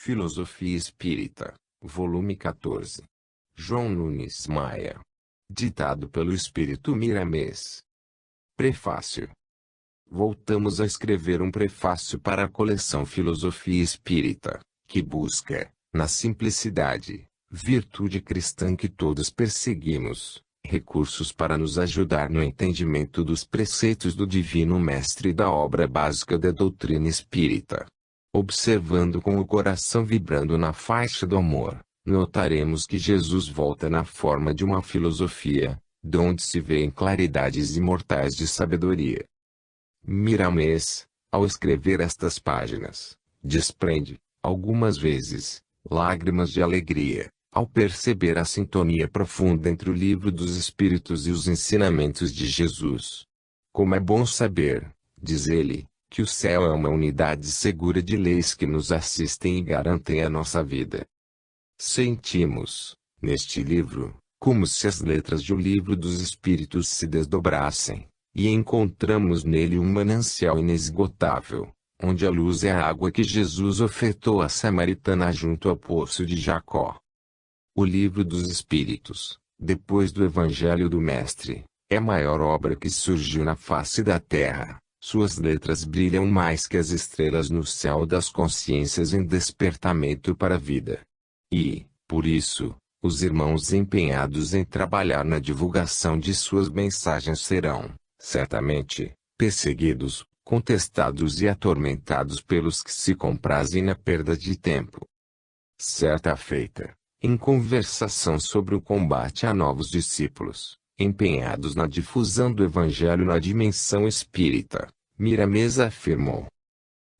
Filosofia Espírita, volume 14. João Nunes Maia. Ditado pelo Espírito Miramês. Prefácio. Voltamos a escrever um prefácio para a coleção Filosofia Espírita, que busca, na simplicidade, virtude cristã que todos perseguimos, recursos para nos ajudar no entendimento dos preceitos do Divino Mestre e da obra básica da doutrina espírita. Observando com o coração vibrando na faixa do amor, notaremos que Jesus volta na forma de uma filosofia, donde se vêem claridades imortais de sabedoria. Miramês, ao escrever estas páginas, desprende, algumas vezes, lágrimas de alegria, ao perceber a sintonia profunda entre o Livro dos Espíritos e os ensinamentos de Jesus. Como é bom saber, diz ele, que o céu é uma unidade segura de leis que nos assistem e garantem a nossa vida. Sentimos, neste livro, como se as letras de O Livro dos Espíritos se desdobrassem, e encontramos nele um manancial inesgotável, onde a luz é a água que Jesus ofertou à samaritana junto ao poço de Jacó. O Livro dos Espíritos, depois do Evangelho do Mestre, é a maior obra que surgiu na face da terra. Suas letras brilham mais que as estrelas no céu das consciências em despertamento para a vida. E, por isso, os irmãos empenhados em trabalhar na divulgação de suas mensagens serão, certamente, perseguidos, contestados e atormentados pelos que se comprazem na perda de tempo. Certa feita, em conversação sobre o combate a novos discípulos, empenhados na difusão do Evangelho na dimensão espírita, Miramês afirmou: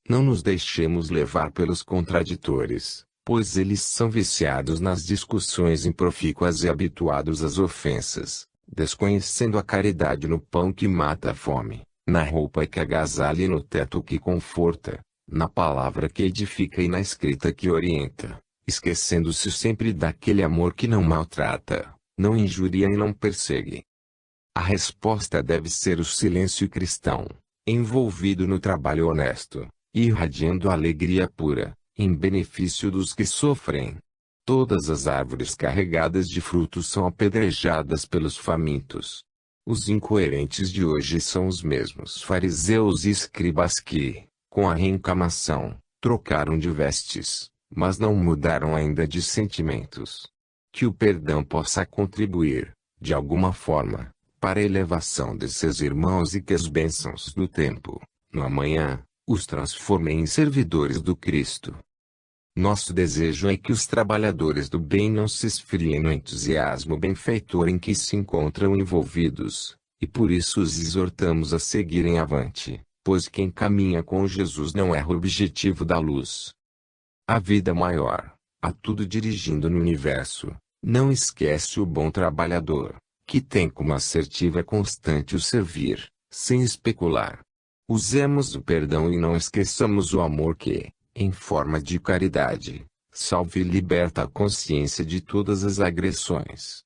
não nos deixemos levar pelos contraditores, pois eles são viciados nas discussões improfícuas e habituados às ofensas, desconhecendo a caridade no pão que mata a fome, na roupa que agasalha e no teto que conforta, na palavra que edifica e na escrita que orienta, esquecendo-se sempre daquele amor que não maltrata, não injuria e não persegue. A resposta deve ser o silêncio cristão, envolvido no trabalho honesto, irradiando alegria pura, em benefício dos que sofrem. Todas as árvores carregadas de frutos são apedrejadas pelos famintos. Os incoerentes de hoje são os mesmos fariseus e escribas que, com a reencarnação, trocaram de vestes, mas não mudaram ainda de sentimentos. Que o perdão possa contribuir, de alguma forma, para a elevação desses irmãos e que as bênçãos do tempo, no amanhã, os transformem em servidores do Cristo. Nosso desejo é que os trabalhadores do bem não se esfriem no entusiasmo benfeitor em que se encontram envolvidos, e por isso os exortamos a seguirem avante, pois quem caminha com Jesus não erra o objetivo da luz. A vida maior, a tudo dirigindo no universo, não esquece o bom trabalhador, que tem como assertiva constante o servir, sem especular. Usemos o perdão e não esqueçamos o amor que, em forma de caridade, salve e liberta a consciência de todas as agressões.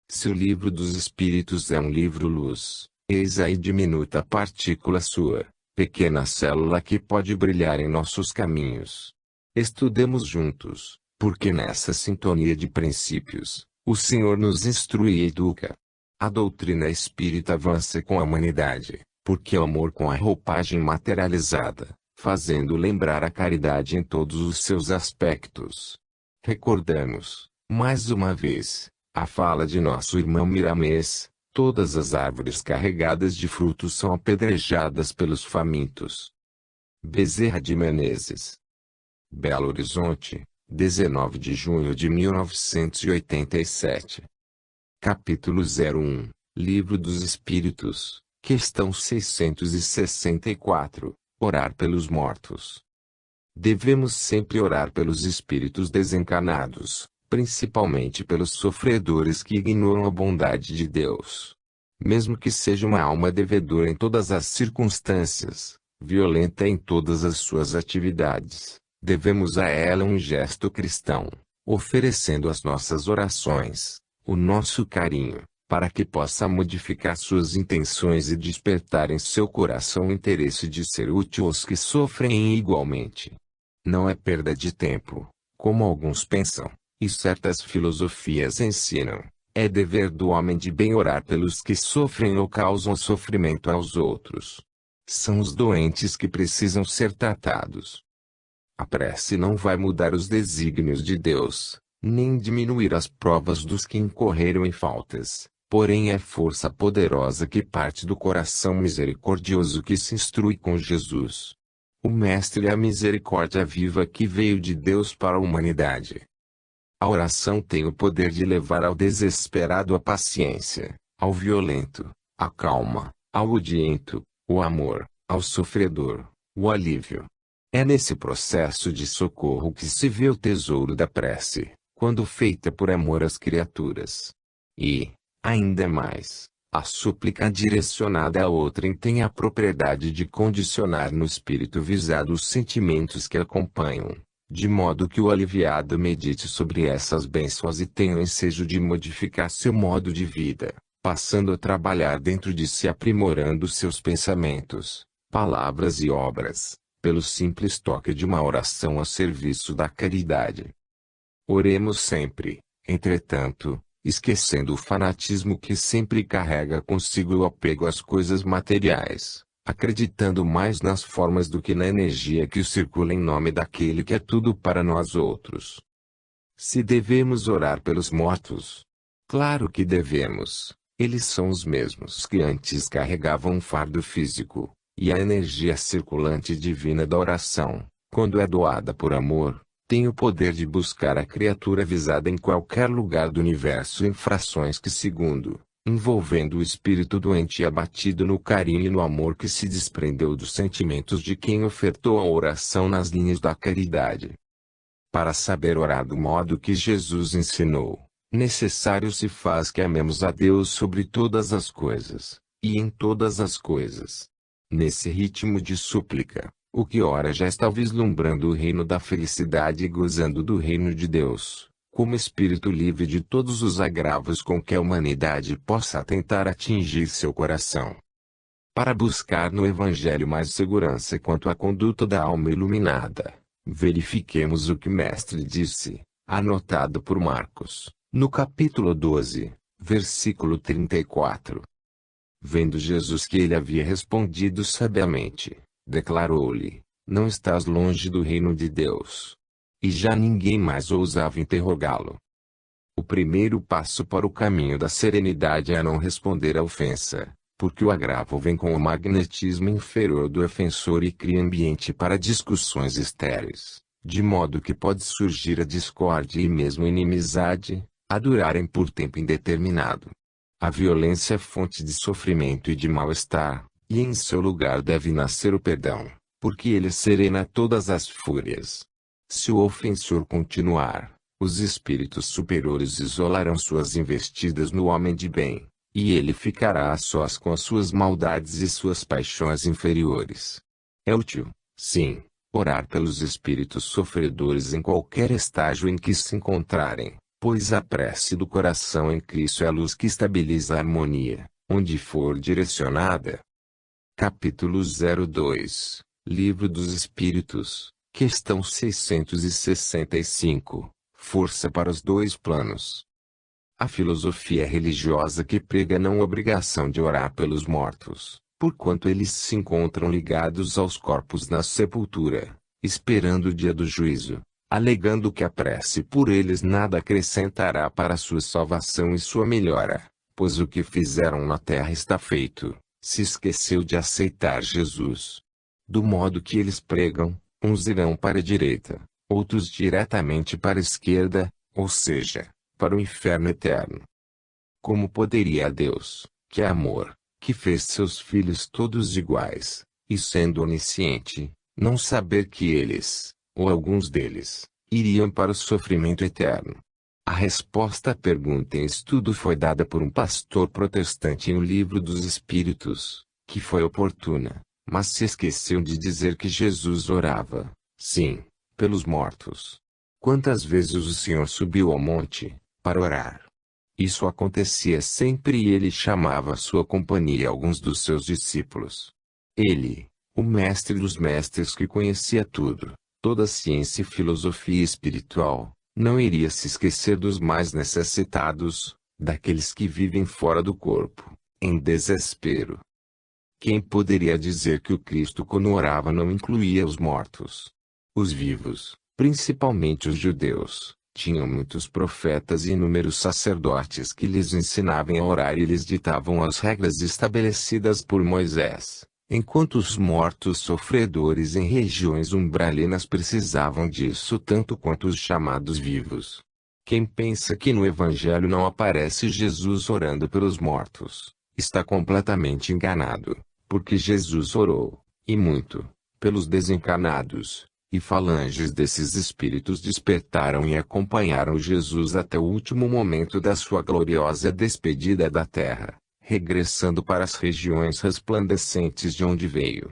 Se o Livro dos Espíritos é um livro-luz, eis aí diminuta partícula sua, pequena célula que pode brilhar em nossos caminhos. Estudemos juntos, porque nessa sintonia de princípios, o Senhor nos instrui e educa. A doutrina espírita avança com a humanidade, porque o amor com a roupagem materializada, fazendo lembrar a caridade em todos os seus aspectos. Recordamos, mais uma vez, a fala de nosso irmão Miramês: todas as árvores carregadas de frutos são apedrejadas pelos famintos. Bezerra de Menezes. Belo Horizonte, 19 de junho de 1987. Capítulo 01, Livro dos Espíritos, questão 664, orar pelos mortos. Devemos sempre orar pelos espíritos desencarnados, principalmente pelos sofredores que ignoram a bondade de Deus. Mesmo que seja uma alma devedora em todas as circunstâncias, violenta em todas as suas atividades, devemos a ela um gesto cristão, oferecendo as nossas orações, o nosso carinho, para que possa modificar suas intenções e despertar em seu coração o interesse de ser útil aos que sofrem igualmente. Não é perda de tempo, como alguns pensam, e certas filosofias ensinam. É dever do homem de bem orar pelos que sofrem ou causam sofrimento aos outros. São os doentes que precisam ser tratados. A prece não vai mudar os desígnios de Deus, nem diminuir as provas dos que incorreram em faltas, porém é força poderosa que parte do coração misericordioso que se instrui com Jesus. O Mestre é a misericórdia viva que veio de Deus para a humanidade. A oração tem o poder de levar ao desesperado a paciência, ao violento, a calma, ao odiento, o amor, ao sofredor, o alívio. É nesse processo de socorro que se vê o tesouro da prece, quando feita por amor às criaturas. E, ainda mais, a súplica direcionada a outrem tem a propriedade de condicionar no espírito visado os sentimentos que acompanham, de modo que o aliviado medite sobre essas bênçãos e tenha o ensejo de modificar seu modo de vida, passando a trabalhar dentro de si aprimorando seus pensamentos, palavras e obras, pelo simples toque de uma oração a serviço da caridade. Oremos sempre, entretanto, esquecendo o fanatismo que sempre carrega consigo o apego às coisas materiais, acreditando mais nas formas do que na energia que circula em nome daquele que é tudo para nós outros. Se devemos orar pelos mortos? Claro que devemos. Eles são os mesmos que antes carregavam um fardo físico, e a energia circulante divina da oração, quando é doada por amor, tem o poder de buscar a criatura visada em qualquer lugar do universo em frações que segundo, envolvendo o espírito doente e abatido no carinho e no amor que se desprendeu dos sentimentos de quem ofertou a oração nas linhas da caridade. Para saber orar do modo que Jesus ensinou, necessário se faz que amemos a Deus sobre todas as coisas, e em todas as coisas. Nesse ritmo de súplica, o que ora já está vislumbrando o reino da felicidade e gozando do reino de Deus, como espírito livre de todos os agravos com que a humanidade possa tentar atingir seu coração. Para buscar no Evangelho mais segurança quanto à conduta da alma iluminada, verifiquemos o que o Mestre disse, anotado por Marcos, no capítulo 12, versículo 34. Vendo Jesus que ele havia respondido sabiamente, declarou-lhe: não estás longe do reino de Deus. E já ninguém mais ousava interrogá-lo. O primeiro passo para o caminho da serenidade é não responder à ofensa, porque o agravo vem com o magnetismo inferior do ofensor e cria ambiente para discussões estéreis, de modo que pode surgir a discórdia e mesmo inimizade, a durarem por tempo indeterminado. A violência é fonte de sofrimento e de mal-estar, e em seu lugar deve nascer o perdão, porque ele serena todas as fúrias. Se o ofensor continuar, os espíritos superiores isolarão suas investidas no homem de bem, e ele ficará a sós com as suas maldades e suas paixões inferiores. É útil, sim, orar pelos espíritos sofredores em qualquer estágio em que se encontrarem, pois a prece do coração em Cristo é a luz que estabiliza a harmonia, onde for direcionada. Capítulo 02, Livro dos Espíritos, questão 665, Força para os dois planos. A filosofia religiosa que prega não a obrigação de orar pelos mortos, porquanto eles se encontram ligados aos corpos na sepultura, esperando o dia do juízo, alegando que a prece por eles nada acrescentará para sua salvação e sua melhora, pois o que fizeram na terra está feito, se esqueceu de aceitar Jesus. Do modo que eles pregam, uns irão para a direita, outros diretamente para a esquerda, ou seja, para o inferno eterno. Como poderia Deus, que é amor, que fez seus filhos todos iguais, e sendo onisciente, não saber que eles, ou alguns deles, iriam para o sofrimento eterno? A resposta à pergunta em estudo foi dada por um pastor protestante em O Livro dos Espíritos, que foi oportuna, mas se esqueceu de dizer que Jesus orava, sim, pelos mortos. Quantas vezes o Senhor subiu ao monte, para orar? Isso acontecia sempre e ele chamava à sua companhia alguns dos seus discípulos. Ele, o mestre dos mestres que conhecia tudo, Toda ciência e filosofia espiritual não iria se esquecer dos mais necessitados, daqueles que vivem fora do corpo, em desespero. Quem poderia dizer que o Cristo quando orava não incluía os mortos? Os vivos, principalmente os judeus, tinham muitos profetas e inúmeros sacerdotes que lhes ensinavam a orar e lhes ditavam as regras estabelecidas por Moisés, enquanto os mortos sofredores em regiões umbralinas precisavam disso tanto quanto os chamados vivos. Quem pensa que no Evangelho não aparece Jesus orando pelos mortos, está completamente enganado, porque Jesus orou, e muito, pelos desencarnados, e falanges desses espíritos despertaram e acompanharam Jesus até o último momento da sua gloriosa despedida da terra, regressando para as regiões resplandecentes de onde veio.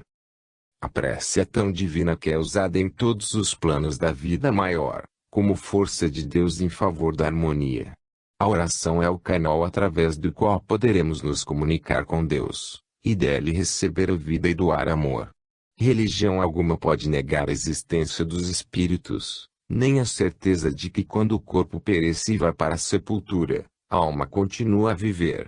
A prece é tão divina que é usada em todos os planos da vida maior, como força de Deus em favor da harmonia. A oração é o canal através do qual poderemos nos comunicar com Deus, e dele receber a vida e doar amor. Religião alguma pode negar a existência dos espíritos, nem a certeza de que quando o corpo perece e vai para a sepultura, a alma continua a viver.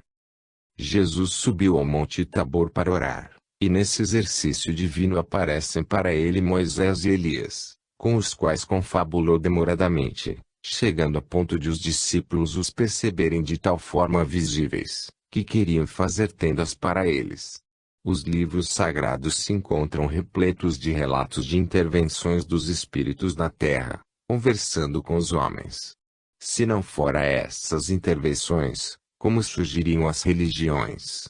Jesus subiu ao Monte Tabor para orar, e nesse exercício divino aparecem para ele Moisés e Elias, com os quais confabulou demoradamente, chegando a ponto de os discípulos os perceberem de tal forma visíveis, que queriam fazer tendas para eles. Os livros sagrados se encontram repletos de relatos de intervenções dos espíritos na terra, conversando com os homens. Se não fora essas intervenções, como surgiriam as religiões?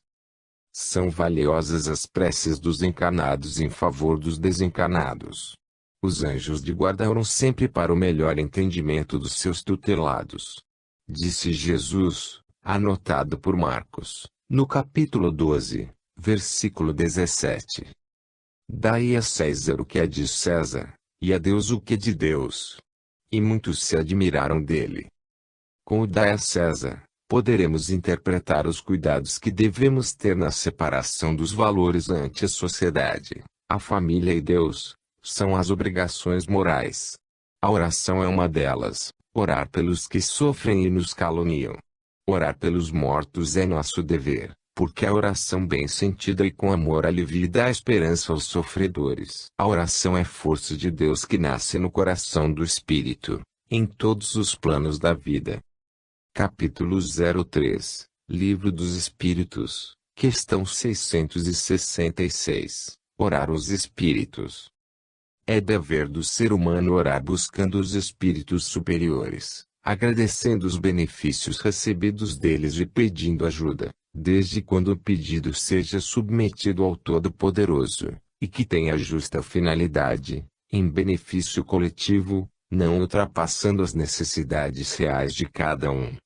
São valiosas as preces dos encarnados em favor dos desencarnados. Os anjos de guarda oram sempre para o melhor entendimento dos seus tutelados. Disse Jesus, anotado por Marcos, no capítulo 12, versículo 17. Dai a César o que é de César, e a Deus o que é de Deus. E muitos se admiraram dele. Com o dai a César, poderemos interpretar os cuidados que devemos ter na separação dos valores ante a sociedade, a família e Deus. São as obrigações morais. A oração é uma delas, orar pelos que sofrem e nos caluniam. Orar pelos mortos é nosso dever, porque a oração bem sentida e com amor alivia e dá esperança aos sofredores. A oração é força de Deus que nasce no coração do Espírito, em todos os planos da vida. Capítulo 03, Livro dos Espíritos, questão 666, Orar os Espíritos. É dever do ser humano orar buscando os espíritos superiores, agradecendo os benefícios recebidos deles e pedindo ajuda, desde quando o pedido seja submetido ao Todo-Poderoso, e que tenha justa finalidade, em benefício coletivo, não ultrapassando as necessidades reais de cada um.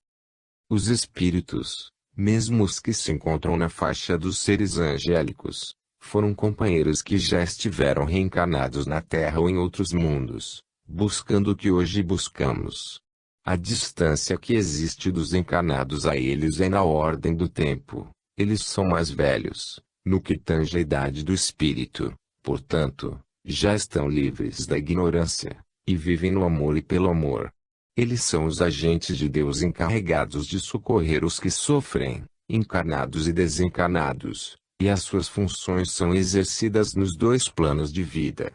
Os espíritos, mesmo os que se encontram na faixa dos seres angélicos, foram companheiros que já estiveram reencarnados na Terra ou em outros mundos, buscando o que hoje buscamos. A distância que existe dos encarnados a eles é na ordem do tempo. Eles são mais velhos, no que tange a idade do espírito, portanto, já estão livres da ignorância, e vivem no amor e pelo amor. Eles são os agentes de Deus encarregados de socorrer os que sofrem, encarnados e desencarnados. E as suas funções são exercidas nos dois planos de vida.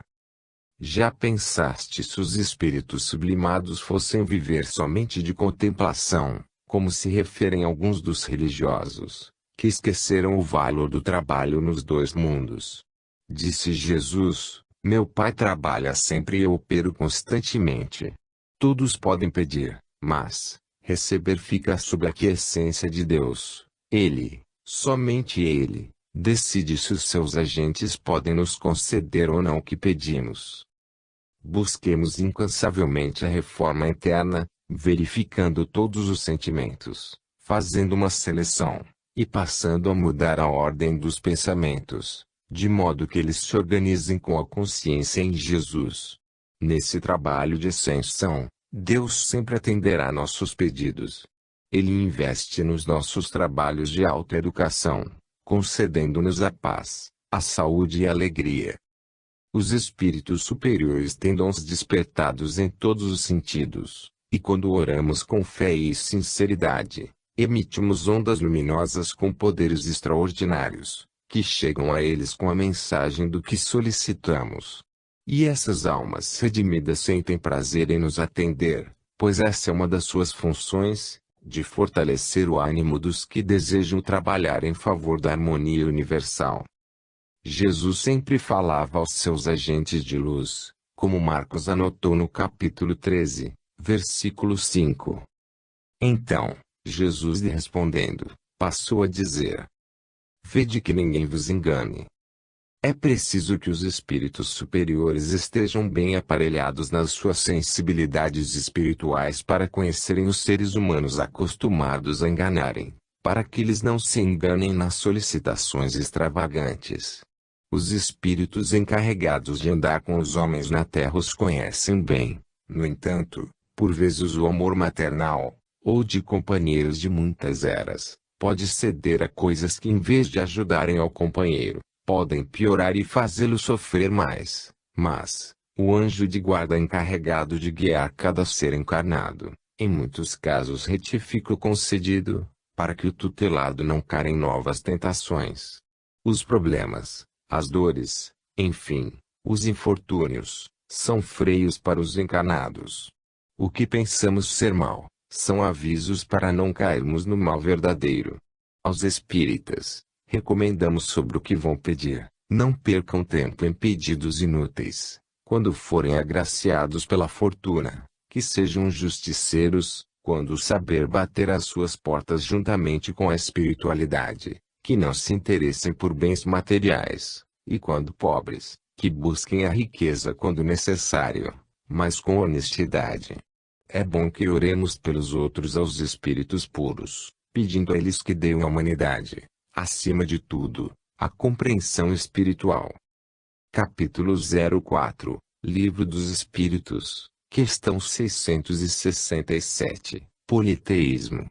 Já pensaste se os espíritos sublimados fossem viver somente de contemplação, como se referem alguns dos religiosos, que esqueceram o valor do trabalho nos dois mundos? Disse Jesus, meu Pai trabalha sempre e eu opero constantemente. Todos podem pedir, mas receber fica sob a aquiescência de Deus. Ele, somente Ele, decide se os seus agentes podem nos conceder ou não o que pedimos. Busquemos incansavelmente a reforma interna, verificando todos os sentimentos, fazendo uma seleção, e passando a mudar a ordem dos pensamentos, de modo que eles se organizem com a consciência em Jesus. Nesse trabalho de ascensão, Deus sempre atenderá nossos pedidos. Ele investe nos nossos trabalhos de autoeducação, concedendo-nos a paz, a saúde e a alegria. Os espíritos superiores têm dons despertados em todos os sentidos, e quando oramos com fé e sinceridade, emitimos ondas luminosas com poderes extraordinários, que chegam a eles com a mensagem do que solicitamos. E essas almas redimidas sentem prazer em nos atender, pois essa é uma das suas funções, de fortalecer o ânimo dos que desejam trabalhar em favor da harmonia universal. Jesus sempre falava aos seus agentes de luz, como Marcos anotou no capítulo 13, versículo 5. Então, Jesus lhe respondendo, passou a dizer: Vede que ninguém vos engane. É preciso que os espíritos superiores estejam bem aparelhados nas suas sensibilidades espirituais para conhecerem os seres humanos acostumados a enganarem, para que eles não se enganem nas solicitações extravagantes. Os espíritos encarregados de andar com os homens na terra os conhecem bem. No entanto, por vezes o amor maternal, ou de companheiros de muitas eras, pode ceder a coisas que, em vez de ajudarem ao companheiro, podem piorar e fazê-lo sofrer mais. Mas, o anjo de guarda encarregado de guiar cada ser encarnado, em muitos casos retifica o concedido, para que o tutelado não caia em novas tentações. Os problemas, as dores, enfim, os infortúnios, são freios para os encarnados. O que pensamos ser mal, são avisos para não cairmos no mal verdadeiro. Aos espíritas, recomendamos sobre o que vão pedir, não percam tempo em pedidos inúteis. Quando forem agraciados pela fortuna, que sejam justiceiros, quando o saber bater às suas portas juntamente com a espiritualidade, que não se interessem por bens materiais, e quando pobres, que busquem a riqueza quando necessário, mas com honestidade. É bom que oremos pelos outros aos espíritos puros, pedindo a eles que deem à humanidade, acima de tudo, a compreensão espiritual. Capítulo 04, Livro dos Espíritos, questão 667, Politeísmo.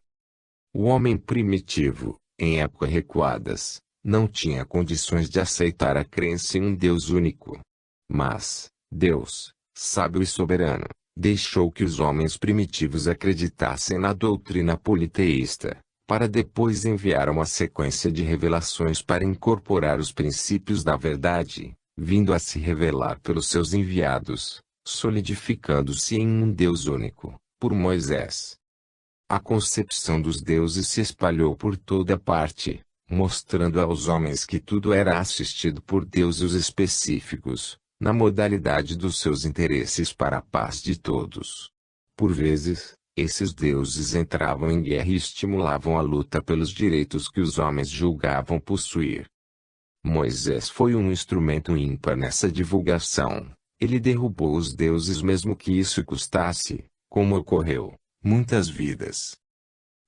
O homem primitivo, em épocas recuadas, não tinha condições de aceitar a crença em um Deus único. Mas, Deus, sábio e soberano, deixou que os homens primitivos acreditassem na doutrina politeísta, para depois enviar uma sequência de revelações para incorporar os princípios da verdade, vindo a se revelar pelos seus enviados, solidificando-se em um Deus único, por Moisés. A concepção dos deuses se espalhou por toda parte, mostrando aos homens que tudo era assistido por deuses específicos, na modalidade dos seus interesses para a paz de todos. Por vezes, esses deuses entravam em guerra e estimulavam a luta pelos direitos que os homens julgavam possuir. Moisés foi um instrumento ímpar nessa divulgação. Ele derrubou os deuses mesmo que isso custasse, como ocorreu, muitas vidas.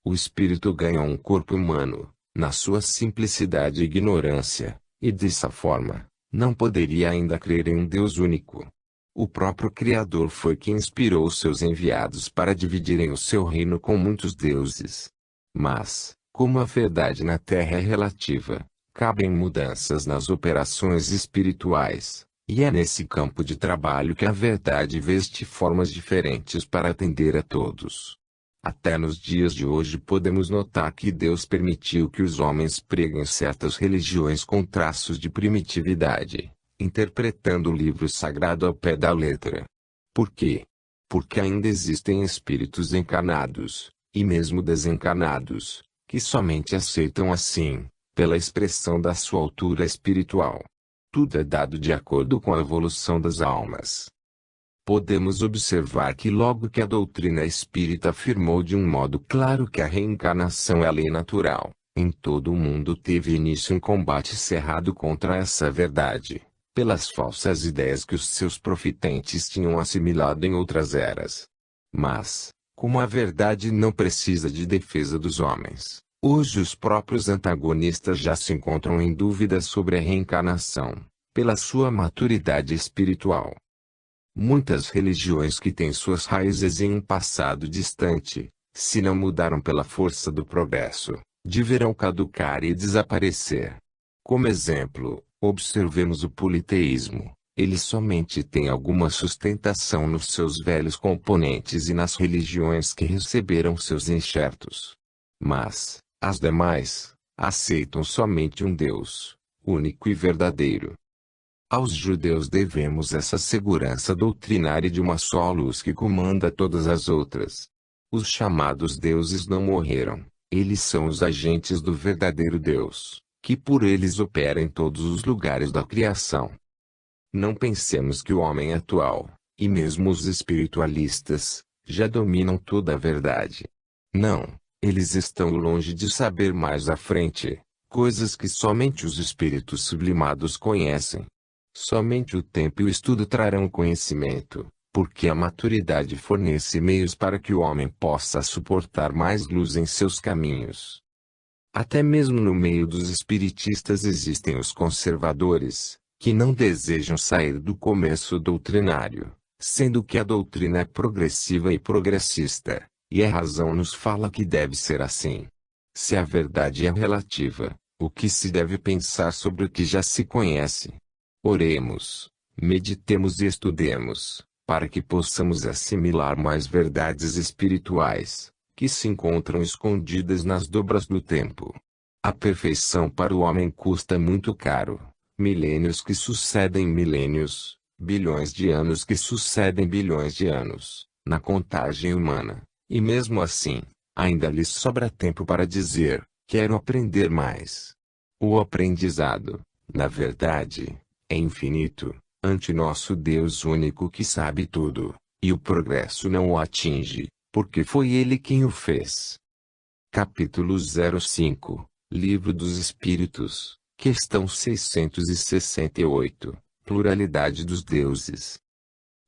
O espírito ganhou um corpo humano, na sua simplicidade e ignorância, e dessa forma, não poderia ainda crer em um Deus único. O próprio Criador foi quem inspirou seus enviados para dividirem o seu reino com muitos deuses. Mas, como a verdade na Terra é relativa, cabem mudanças nas operações espirituais, e é nesse campo de trabalho que a verdade veste formas diferentes para atender a todos. Até nos dias de hoje podemos notar que Deus permitiu que os homens preguem certas religiões com traços de primitividade, interpretando o livro sagrado ao pé da letra. Por quê? Porque ainda existem espíritos encarnados, e mesmo desencarnados, que somente aceitam assim, pela expressão da sua altura espiritual. Tudo é dado de acordo com a evolução das almas. Podemos observar que logo que a doutrina espírita afirmou de um modo claro que a reencarnação é a lei natural, em todo o mundo teve início um combate cerrado contra essa verdade, pelas falsas ideias que os seus profetentes tinham assimilado em outras eras. Mas, como a verdade não precisa de defesa dos homens, hoje os próprios antagonistas já se encontram em dúvida sobre a reencarnação, pela sua maturidade espiritual. Muitas religiões que têm suas raízes em um passado distante, se não mudaram pela força do progresso, deverão caducar e desaparecer. Como exemplo, observemos o politeísmo, Ele somente tem alguma sustentação nos seus velhos componentes e nas religiões que receberam seus enxertos. Mas, as demais, aceitam somente um Deus, único e verdadeiro. Aos judeus devemos essa segurança doutrinária de uma só luz que comanda todas as outras. Os chamados deuses não morreram, eles são os agentes do verdadeiro Deus, que por eles opera em todos os lugares da criação. Não pensemos que o homem atual, e mesmo os espiritualistas, já dominam toda a verdade. Não, eles estão longe de saber mais à frente, coisas que somente os espíritos sublimados conhecem. Somente o tempo e o estudo trarão conhecimento, porque a maturidade fornece meios para que o homem possa suportar mais luz em seus caminhos. Até mesmo no meio dos espiritistas existem os conservadores, que não desejam sair do começo doutrinário, sendo que a doutrina é progressiva e progressista, e a razão nos fala que deve ser assim. Se a verdade é relativa, o que se deve pensar sobre o que já se conhece? Oremos, meditemos e estudemos, para que possamos assimilar mais verdades espirituais, que se encontram escondidas nas dobras do tempo. A perfeição para o homem custa muito caro. Milênios que sucedem milênios, bilhões de anos que sucedem bilhões de anos, na contagem humana, e mesmo assim, ainda lhe sobra tempo para dizer, quero aprender mais. O aprendizado, na verdade, é infinito, ante nosso Deus único que sabe tudo, e o progresso não o atinge, porque foi Ele quem o fez. Capítulo 05, Livro dos Espíritos. Questão 668. Pluralidade dos deuses.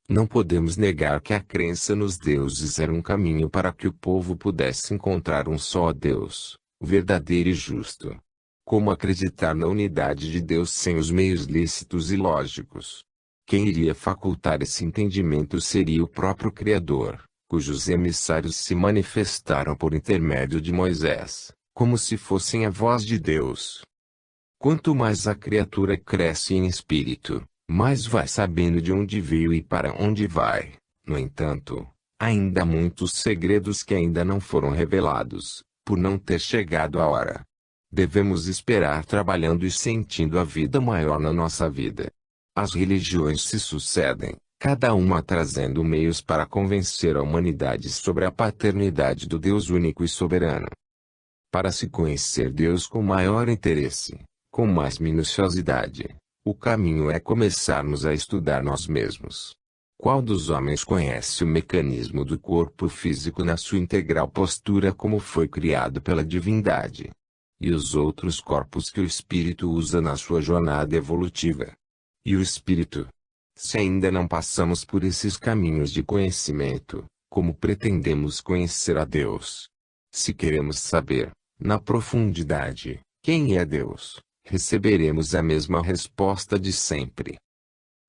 Não podemos negar que a crença nos deuses era um caminho para que o povo pudesse encontrar um só Deus, verdadeiro e justo. Como acreditar na unidade de Deus sem os meios lícitos e lógicos? Quem iria facultar esse entendimento seria o próprio Criador, cujos emissários se manifestaram por intermédio de Moisés, como se fossem a voz de Deus. Quanto mais a criatura cresce em espírito, mais vai sabendo de onde veio e para onde vai. No entanto, ainda há muitos segredos que ainda não foram revelados, por não ter chegado a hora. Devemos esperar trabalhando e sentindo a vida maior na nossa vida. As religiões se sucedem, cada uma trazendo meios para convencer a humanidade sobre a paternidade do Deus único e soberano. Para se conhecer Deus com maior interesse, com mais minuciosidade, o caminho é começarmos a estudar nós mesmos. Qual dos homens conhece o mecanismo do corpo físico na sua integral postura como foi criado pela divindade? E os outros corpos que o espírito usa na sua jornada evolutiva? E o espírito? Se ainda não passamos por esses caminhos de conhecimento, como pretendemos conhecer a Deus? Se queremos saber, na profundidade, quem é Deus, receberemos a mesma resposta de sempre.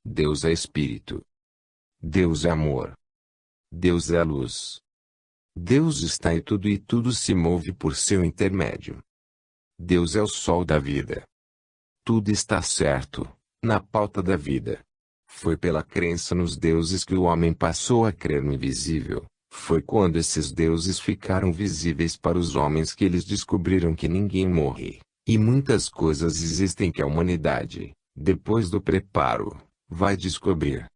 Deus é Espírito. Deus é amor. Deus é luz. Deus está em tudo e tudo se move por seu intermédio. Deus é o sol da vida. Tudo está certo, na pauta da vida. Foi pela crença nos deuses que o homem passou a crer no invisível. Foi quando esses deuses ficaram visíveis para os homens que eles descobriram que ninguém morre. E muitas coisas existem que a humanidade, depois do preparo, vai descobrir.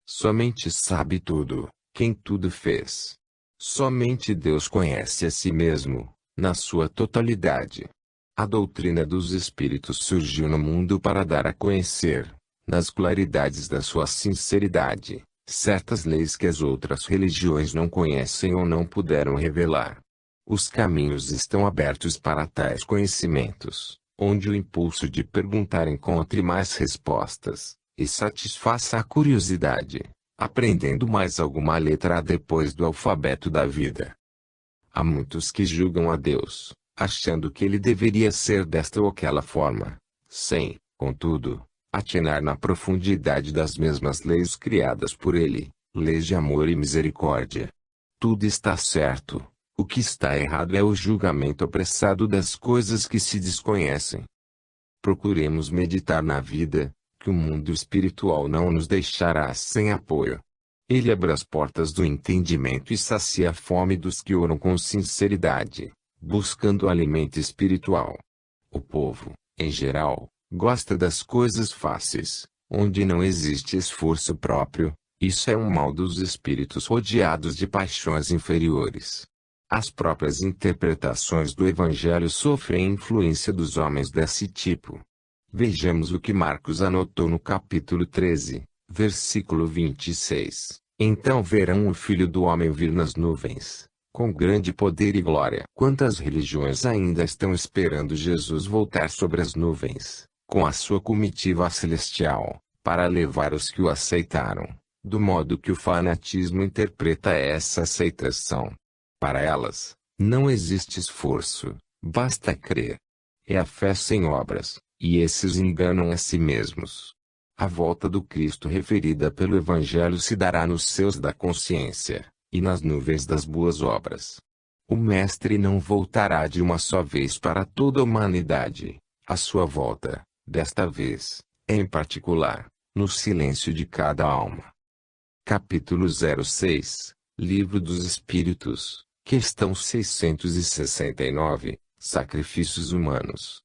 Somente sabe tudo, quem tudo fez. Somente Deus conhece a si mesmo, na sua totalidade. A doutrina dos espíritos surgiu no mundo para dar a conhecer, nas claridades da sua sinceridade, certas leis que as outras religiões não conhecem ou não puderam revelar. Os caminhos estão abertos para tais conhecimentos, onde o impulso de perguntar encontre mais respostas, e satisfaça a curiosidade, aprendendo mais alguma letra depois do alfabeto da vida. Há muitos que julgam a Deus, achando que ele deveria ser desta ou aquela forma, sem, contudo, atinar na profundidade das mesmas leis criadas por ele, leis de amor e misericórdia. Tudo está certo. O que está errado é o julgamento apressado das coisas que se desconhecem. Procuremos meditar na vida, que o mundo espiritual não nos deixará sem apoio. Ele abre as portas do entendimento e sacia a fome dos que oram com sinceridade, buscando alimento espiritual. O povo, em geral, gosta das coisas fáceis, onde não existe esforço próprio. Isso é um mal dos espíritos rodeados de paixões inferiores. As próprias interpretações do Evangelho sofrem influência dos homens desse tipo. Vejamos o que Marcos anotou no capítulo 13, versículo 26. Então verão o Filho do Homem vir nas nuvens, com grande poder e glória. Quantas religiões ainda estão esperando Jesus voltar sobre as nuvens, com a sua comitiva celestial, para levar os que o aceitaram, do modo que o fanatismo interpreta essa aceitação. Para elas, não existe esforço, basta crer. É a fé sem obras, e esses enganam a si mesmos. A volta do Cristo referida pelo Evangelho se dará nos céus da consciência, e nas nuvens das boas obras. O Mestre não voltará de uma só vez para toda a humanidade. A sua volta, desta vez, é em particular, no silêncio de cada alma. Capítulo 06, Livro dos Espíritos, questão 669, Sacrifícios humanos.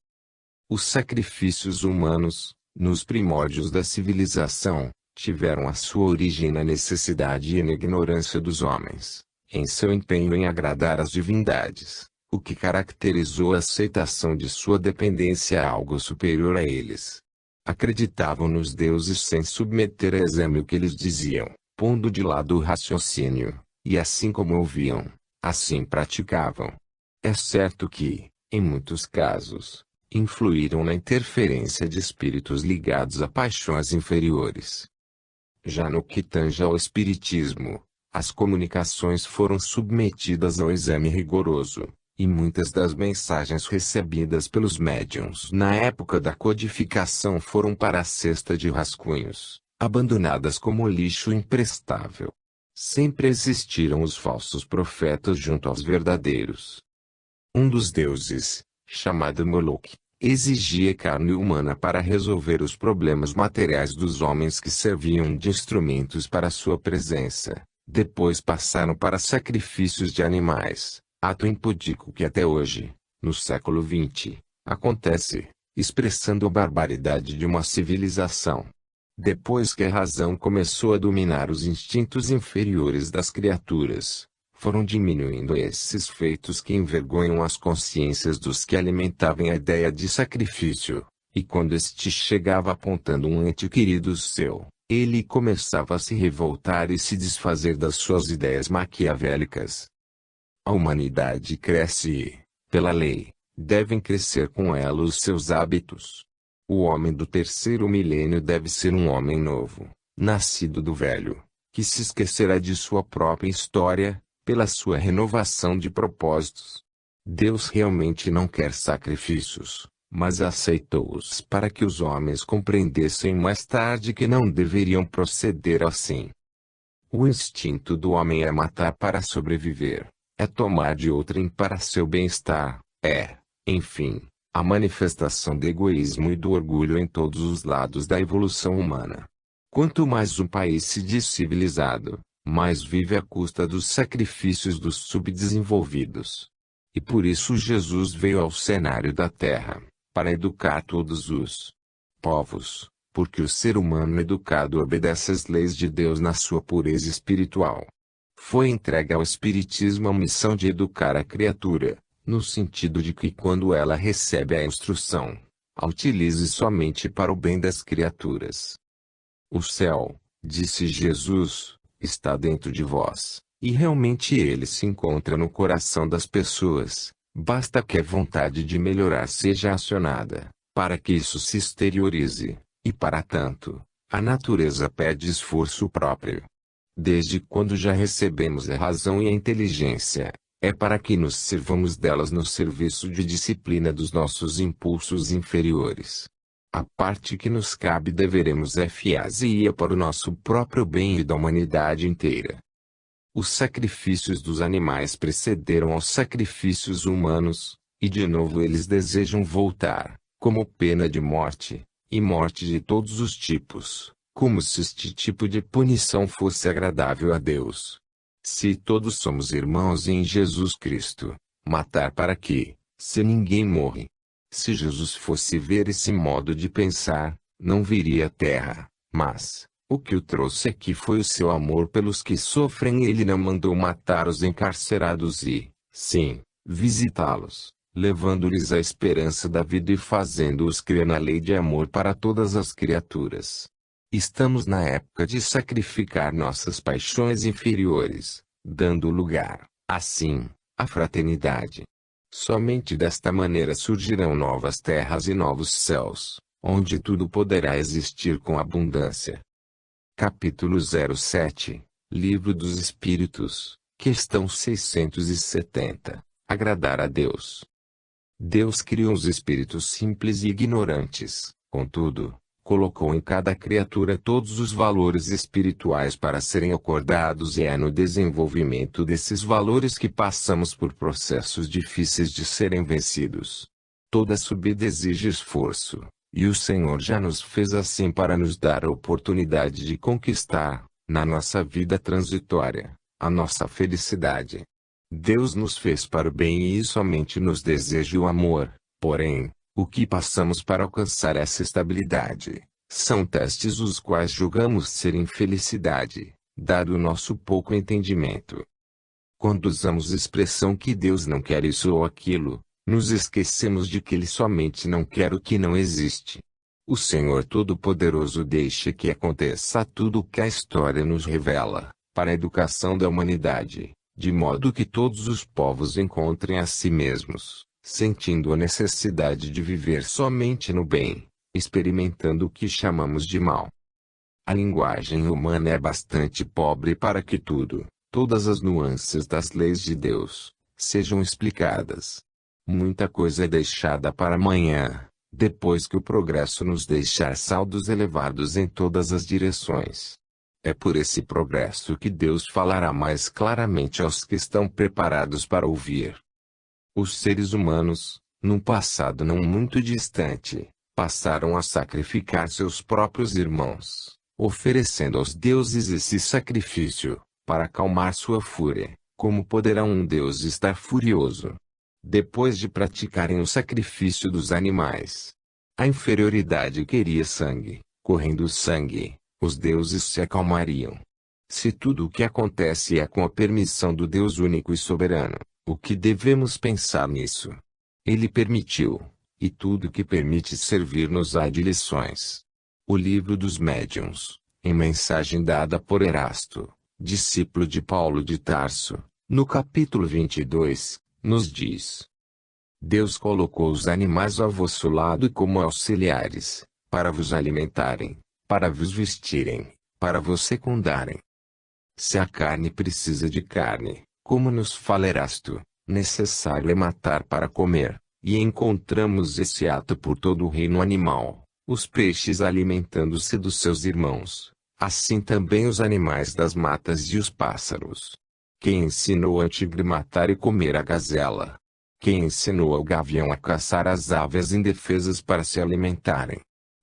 Os sacrifícios humanos, nos primórdios da civilização, tiveram a sua origem na necessidade e na ignorância dos homens, em seu empenho em agradar as divindades, o que caracterizou a aceitação de sua dependência a algo superior a eles. Acreditavam nos deuses sem submeter a exame o que eles diziam, pondo de lado o raciocínio, e assim como ouviam, assim praticavam. É certo que, em muitos casos, influíram na interferência de espíritos ligados a paixões inferiores. Já no que tange ao espiritismo, as comunicações foram submetidas ao exame rigoroso, e muitas das mensagens recebidas pelos médiuns na época da codificação foram para a cesta de rascunhos, abandonadas como lixo imprestável. Sempre existiram os falsos profetas junto aos verdadeiros. Um dos deuses, chamado Moloch, exigia carne humana para resolver os problemas materiais dos homens que serviam de instrumentos para sua presença. Depois passaram para sacrifícios de animais, ato impudícuo que até hoje, no século XX, acontece, expressando a barbaridade de uma civilização. Depois que a razão começou a dominar os instintos inferiores das criaturas, foram diminuindo esses feitos que envergonham as consciências dos que alimentavam a ideia de sacrifício, e quando este chegava apontando um ente querido seu, ele começava a se revoltar e se desfazer das suas ideias maquiavélicas. A humanidade cresce e, pela lei, devem crescer com ela os seus hábitos. O homem do terceiro milênio deve ser um homem novo, nascido do velho, que se esquecerá de sua própria história, pela sua renovação de propósitos. Deus realmente não quer sacrifícios, mas aceitou-os para que os homens compreendessem mais tarde que não deveriam proceder assim. O instinto do homem é matar para sobreviver, é tomar de outrem para seu bem-estar, enfim, a manifestação do egoísmo e do orgulho em todos os lados da evolução humana. Quanto mais um país se diz civilizado, mais vive à custa dos sacrifícios dos subdesenvolvidos. E por isso Jesus veio ao cenário da Terra, para educar todos os povos, porque o ser humano educado obedece às leis de Deus na sua pureza espiritual. Foi entregue ao Espiritismo a missão de educar a criatura, no sentido de que quando ela recebe a instrução, a utilize somente para o bem das criaturas. O céu, disse Jesus, está dentro de vós, e realmente ele se encontra no coração das pessoas, basta que a vontade de melhorar seja acionada, para que isso se exteriorize, e para tanto, a natureza pede esforço próprio. Desde quando já recebemos a razão e a inteligência, é para que nos sirvamos delas no serviço de disciplina dos nossos impulsos inferiores. A parte que nos cabe deveremos fazer para o nosso próprio bem e da humanidade inteira. Os sacrifícios dos animais precederam aos sacrifícios humanos, e de novo eles desejam voltar, como pena de morte, e morte de todos os tipos, como se este tipo de punição fosse agradável a Deus. Se todos somos irmãos em Jesus Cristo, matar para quê, se ninguém morre? Se Jesus fosse ver esse modo de pensar, não viria à terra, mas o que o trouxe aqui foi o seu amor pelos que sofrem. Ele não mandou matar os encarcerados e, sim, visitá-los, levando-lhes a esperança da vida e fazendo-os crer na lei de amor para todas as criaturas. Estamos na época de sacrificar nossas paixões inferiores, dando lugar, assim, à fraternidade. Somente desta maneira surgirão novas terras e novos céus, onde tudo poderá existir com abundância. Capítulo 07, Livro dos Espíritos, questão 670. Agradar a Deus. Deus criou os espíritos simples e ignorantes, contudo, colocou em cada criatura todos os valores espirituais para serem acordados, e é no desenvolvimento desses valores que passamos por processos difíceis de serem vencidos. Toda subida exige esforço, e o Senhor já nos fez assim para nos dar a oportunidade de conquistar, na nossa vida transitória, a nossa felicidade. Deus nos fez para o bem e somente nos deseja o amor, porém, o que passamos para alcançar essa estabilidade, são testes os quais julgamos ser infelicidade, dado o nosso pouco entendimento. Quando usamos expressão que Deus não quer isso ou aquilo, nos esquecemos de que Ele somente não quer o que não existe. O Senhor Todo-Poderoso deixa que aconteça tudo o que a história nos revela, para a educação da humanidade, de modo que todos os povos encontrem a si mesmos, sentindo a necessidade de viver somente no bem, experimentando o que chamamos de mal. A linguagem humana é bastante pobre para que todas as nuances das leis de Deus, sejam explicadas. Muita coisa é deixada para amanhã, depois que o progresso nos deixar saldos elevados em todas as direções. É por esse progresso que Deus falará mais claramente aos que estão preparados para ouvir. Os seres humanos, num passado não muito distante, passaram a sacrificar seus próprios irmãos, oferecendo aos deuses esse sacrifício, para acalmar sua fúria. Como poderá um deus estar furioso? Depois de praticarem o sacrifício dos animais, a inferioridade queria sangue. Correndo sangue, os deuses se acalmariam. Se tudo o que acontece é com a permissão do Deus único e soberano, o que devemos pensar nisso? Ele permitiu, e tudo que permite servir-nos há de lições. O Livro dos Médiuns, em mensagem dada por Erasto, discípulo de Paulo de Tarso, no capítulo 22, nos diz: Deus colocou os animais ao vosso lado como auxiliares, para vos alimentarem, para vos vestirem, para vos secundarem. Se a carne precisa de carne, como nos fala Erasto, necessário é matar para comer, e encontramos esse ato por todo o reino animal, os peixes alimentando-se dos seus irmãos, assim também os animais das matas e os pássaros. Quem ensinou ao tigre matar e comer a gazela? Quem ensinou ao gavião a caçar as aves indefesas para se alimentarem?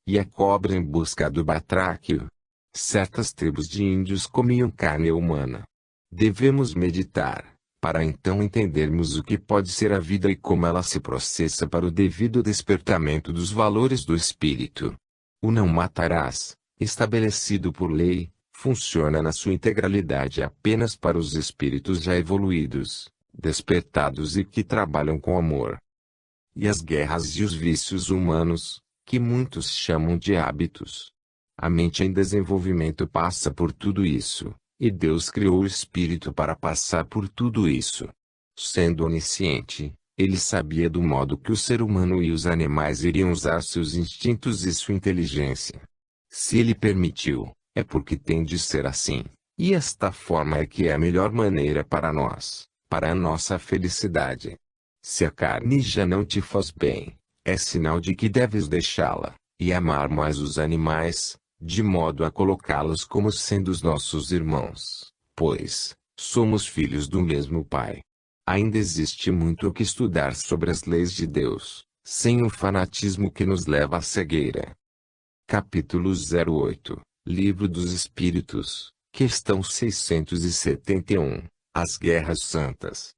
E a cobra em busca do batráquio? Certas tribos de índios comiam carne humana. Devemos meditar, para então entendermos o que pode ser a vida e como ela se processa para o devido despertamento dos valores do espírito. O não matarás, estabelecido por lei, funciona na sua integralidade apenas para os espíritos já evoluídos, despertados e que trabalham com amor. E as guerras e os vícios humanos, que muitos chamam de hábitos. A mente em desenvolvimento passa por tudo isso, e Deus criou o espírito para passar por tudo isso. Sendo onisciente, ele sabia do modo que o ser humano e os animais iriam usar seus instintos e sua inteligência. Se ele permitiu, é porque tem de ser assim, e esta forma é que é a melhor maneira para nós, para a nossa felicidade. Se a carne já não te faz bem, é sinal de que deves deixá-la, e amar mais os animais, de modo a colocá-los como sendo os nossos irmãos, pois somos filhos do mesmo Pai. Ainda existe muito o que estudar sobre as leis de Deus, sem o fanatismo que nos leva à cegueira. Capítulo 08, Livro dos Espíritos, questão 671, As Guerras Santas.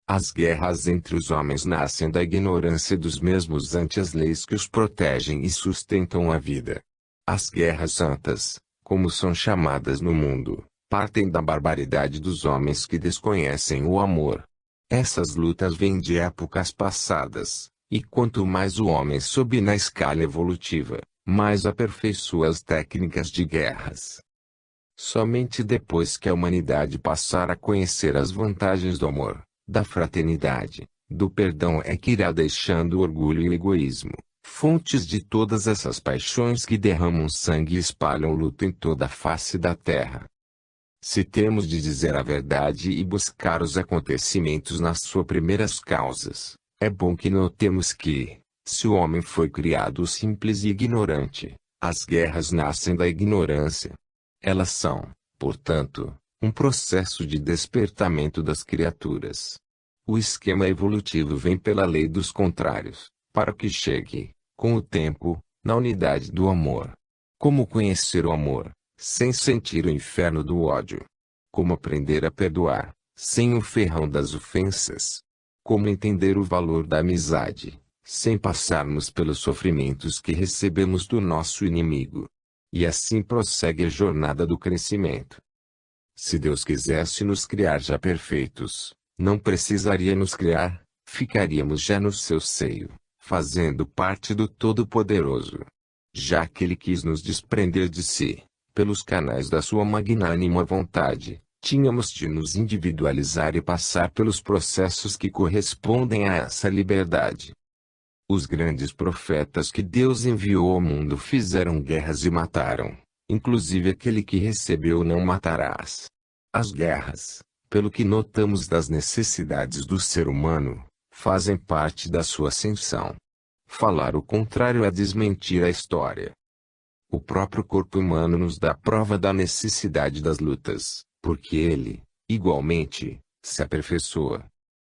As guerras entre os homens nascem da ignorância dos mesmos ante as leis que os protegem e sustentam a vida. As guerras santas, como são chamadas no mundo, partem da barbaridade dos homens que desconhecem o amor. Essas lutas vêm de épocas passadas, e quanto mais o homem sobe na escala evolutiva, mais aperfeiçoa as técnicas de guerras. Somente depois que a humanidade passar a conhecer as vantagens do amor, da fraternidade, do perdão é que irá deixando o orgulho e o egoísmo, fontes de todas essas paixões que derramam sangue e espalham luto em toda a face da terra. Se temos de dizer a verdade e buscar os acontecimentos nas suas primeiras causas, é bom que notemos que, se o homem foi criado simples e ignorante, as guerras nascem da ignorância. Elas são, portanto, um processo de despertamento das criaturas. O esquema evolutivo vem pela lei dos contrários, para que chegue, com o tempo, na unidade do amor. Como conhecer o amor, sem sentir o inferno do ódio? Como aprender a perdoar, sem o ferrão das ofensas? Como entender o valor da amizade, sem passarmos pelos sofrimentos que recebemos do nosso inimigo? E assim prossegue a jornada do crescimento. Se Deus quisesse nos criar já perfeitos, não precisaria nos criar, ficaríamos já no seu seio, fazendo parte do Todo-Poderoso. Já que Ele quis nos desprender de si, pelos canais da sua magnânima vontade, tínhamos de nos individualizar e passar pelos processos que correspondem a essa liberdade. Os grandes profetas que Deus enviou ao mundo fizeram guerras e mataram, inclusive aquele que recebeu não matarás. As guerras, pelo que notamos das necessidades do ser humano, fazem parte da sua ascensão. Falar o contrário é desmentir a história. O próprio corpo humano nos dá prova da necessidade das lutas, porque ele, igualmente, se aperfeiçoa.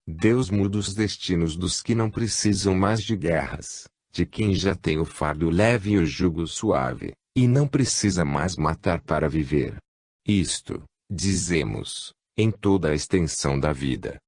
Deus muda os destinos dos que não precisam mais de guerras, de quem já tem o fardo leve e o jugo suave, e não precisa mais matar para viver. Isto, dizemos, em toda a extensão da vida.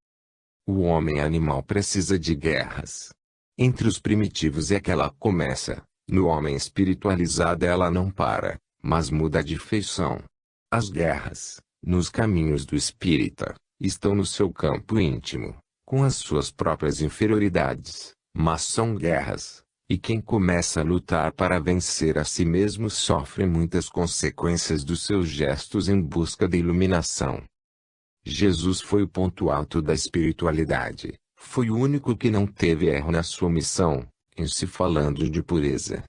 O homem animal precisa de guerras. Entre os primitivos é que ela começa, no homem espiritualizado ela não para, mas muda de feição. As guerras, nos caminhos do espírita, estão no seu campo íntimo, com as suas próprias inferioridades, mas são guerras, e quem começa a lutar para vencer a si mesmo sofre muitas consequências dos seus gestos em busca da iluminação. Jesus foi o ponto alto da espiritualidade, foi o único que não teve erro na sua missão, em se falando de pureza.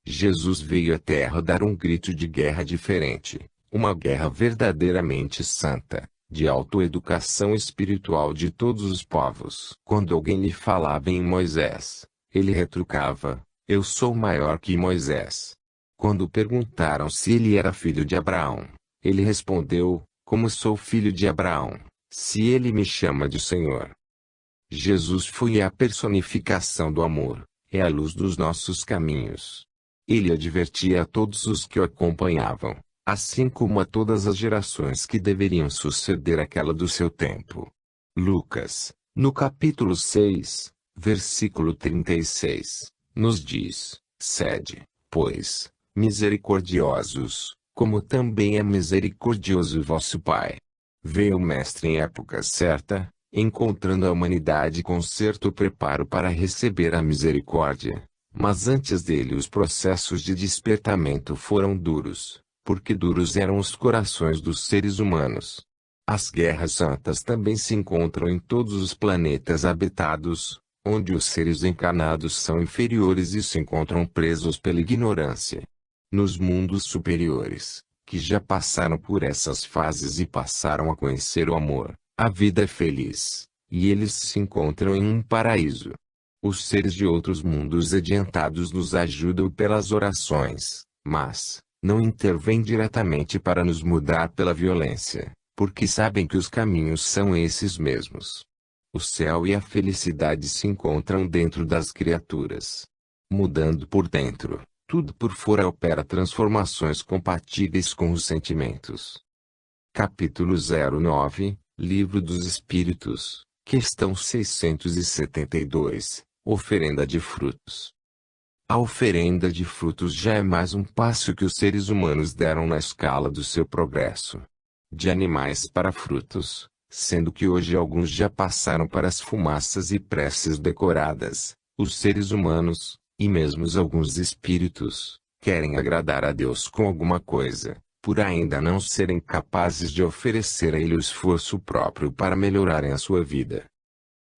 Jesus veio à Terra dar um grito de guerra diferente, uma guerra verdadeiramente santa, de autoeducação espiritual de todos os povos. Quando alguém lhe falava em Moisés, ele retrucava: eu sou maior que Moisés. Quando perguntaram se ele era filho de Abraão, ele respondeu: como sou filho de Abraão, se ele me chama de Senhor? Jesus foi a personificação do amor, é a luz dos nossos caminhos. Ele advertia a todos os que o acompanhavam, assim como a todas as gerações que deveriam suceder aquela do seu tempo. Lucas, no capítulo 6, versículo 36, nos diz: sede, pois, misericordiosos, como também é misericordioso vosso Pai. Veio o Mestre em época certa, encontrando a humanidade com certo preparo para receber a misericórdia, mas antes dele os processos de despertamento foram duros, porque duros eram os corações dos seres humanos. As guerras santas também se encontram em todos os planetas habitados, onde os seres encarnados são inferiores e se encontram presos pela ignorância. Nos mundos superiores, que já passaram por essas fases e passaram a conhecer o amor, a vida é feliz, e eles se encontram em um paraíso. Os seres de outros mundos adiantados nos ajudam pelas orações, mas não intervêm diretamente para nos mudar pela violência, porque sabem que os caminhos são esses mesmos. O céu e a felicidade se encontram dentro das criaturas. Mudando por dentro, Tudo por fora opera transformações compatíveis com os sentimentos. Capítulo 09, Livro dos Espíritos, questão 672, Oferenda de frutos. A oferenda de frutos já é mais um passo que os seres humanos deram na escala do seu progresso. De animais para frutos, sendo que hoje alguns já passaram para as fumaças e preces decoradas, os seres humanos, e mesmo alguns espíritos, querem agradar a Deus com alguma coisa, por ainda não serem capazes de oferecer a Ele o esforço próprio para melhorarem a sua vida.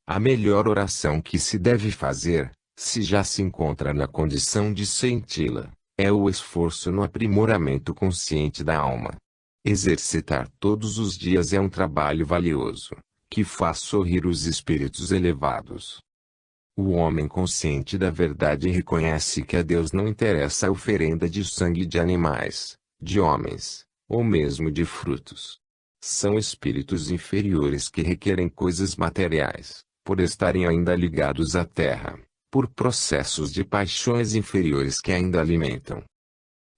A melhor oração que se deve fazer, se já se encontra na condição de senti-la, é o esforço no aprimoramento consciente da alma. Exercitar todos os dias é um trabalho valioso, que faz sorrir os espíritos elevados. O homem consciente da verdade reconhece que a Deus não interessa a oferenda de sangue de animais, de homens, ou mesmo de frutos. São espíritos inferiores que requerem coisas materiais, por estarem ainda ligados à terra, por processos de paixões inferiores que ainda alimentam.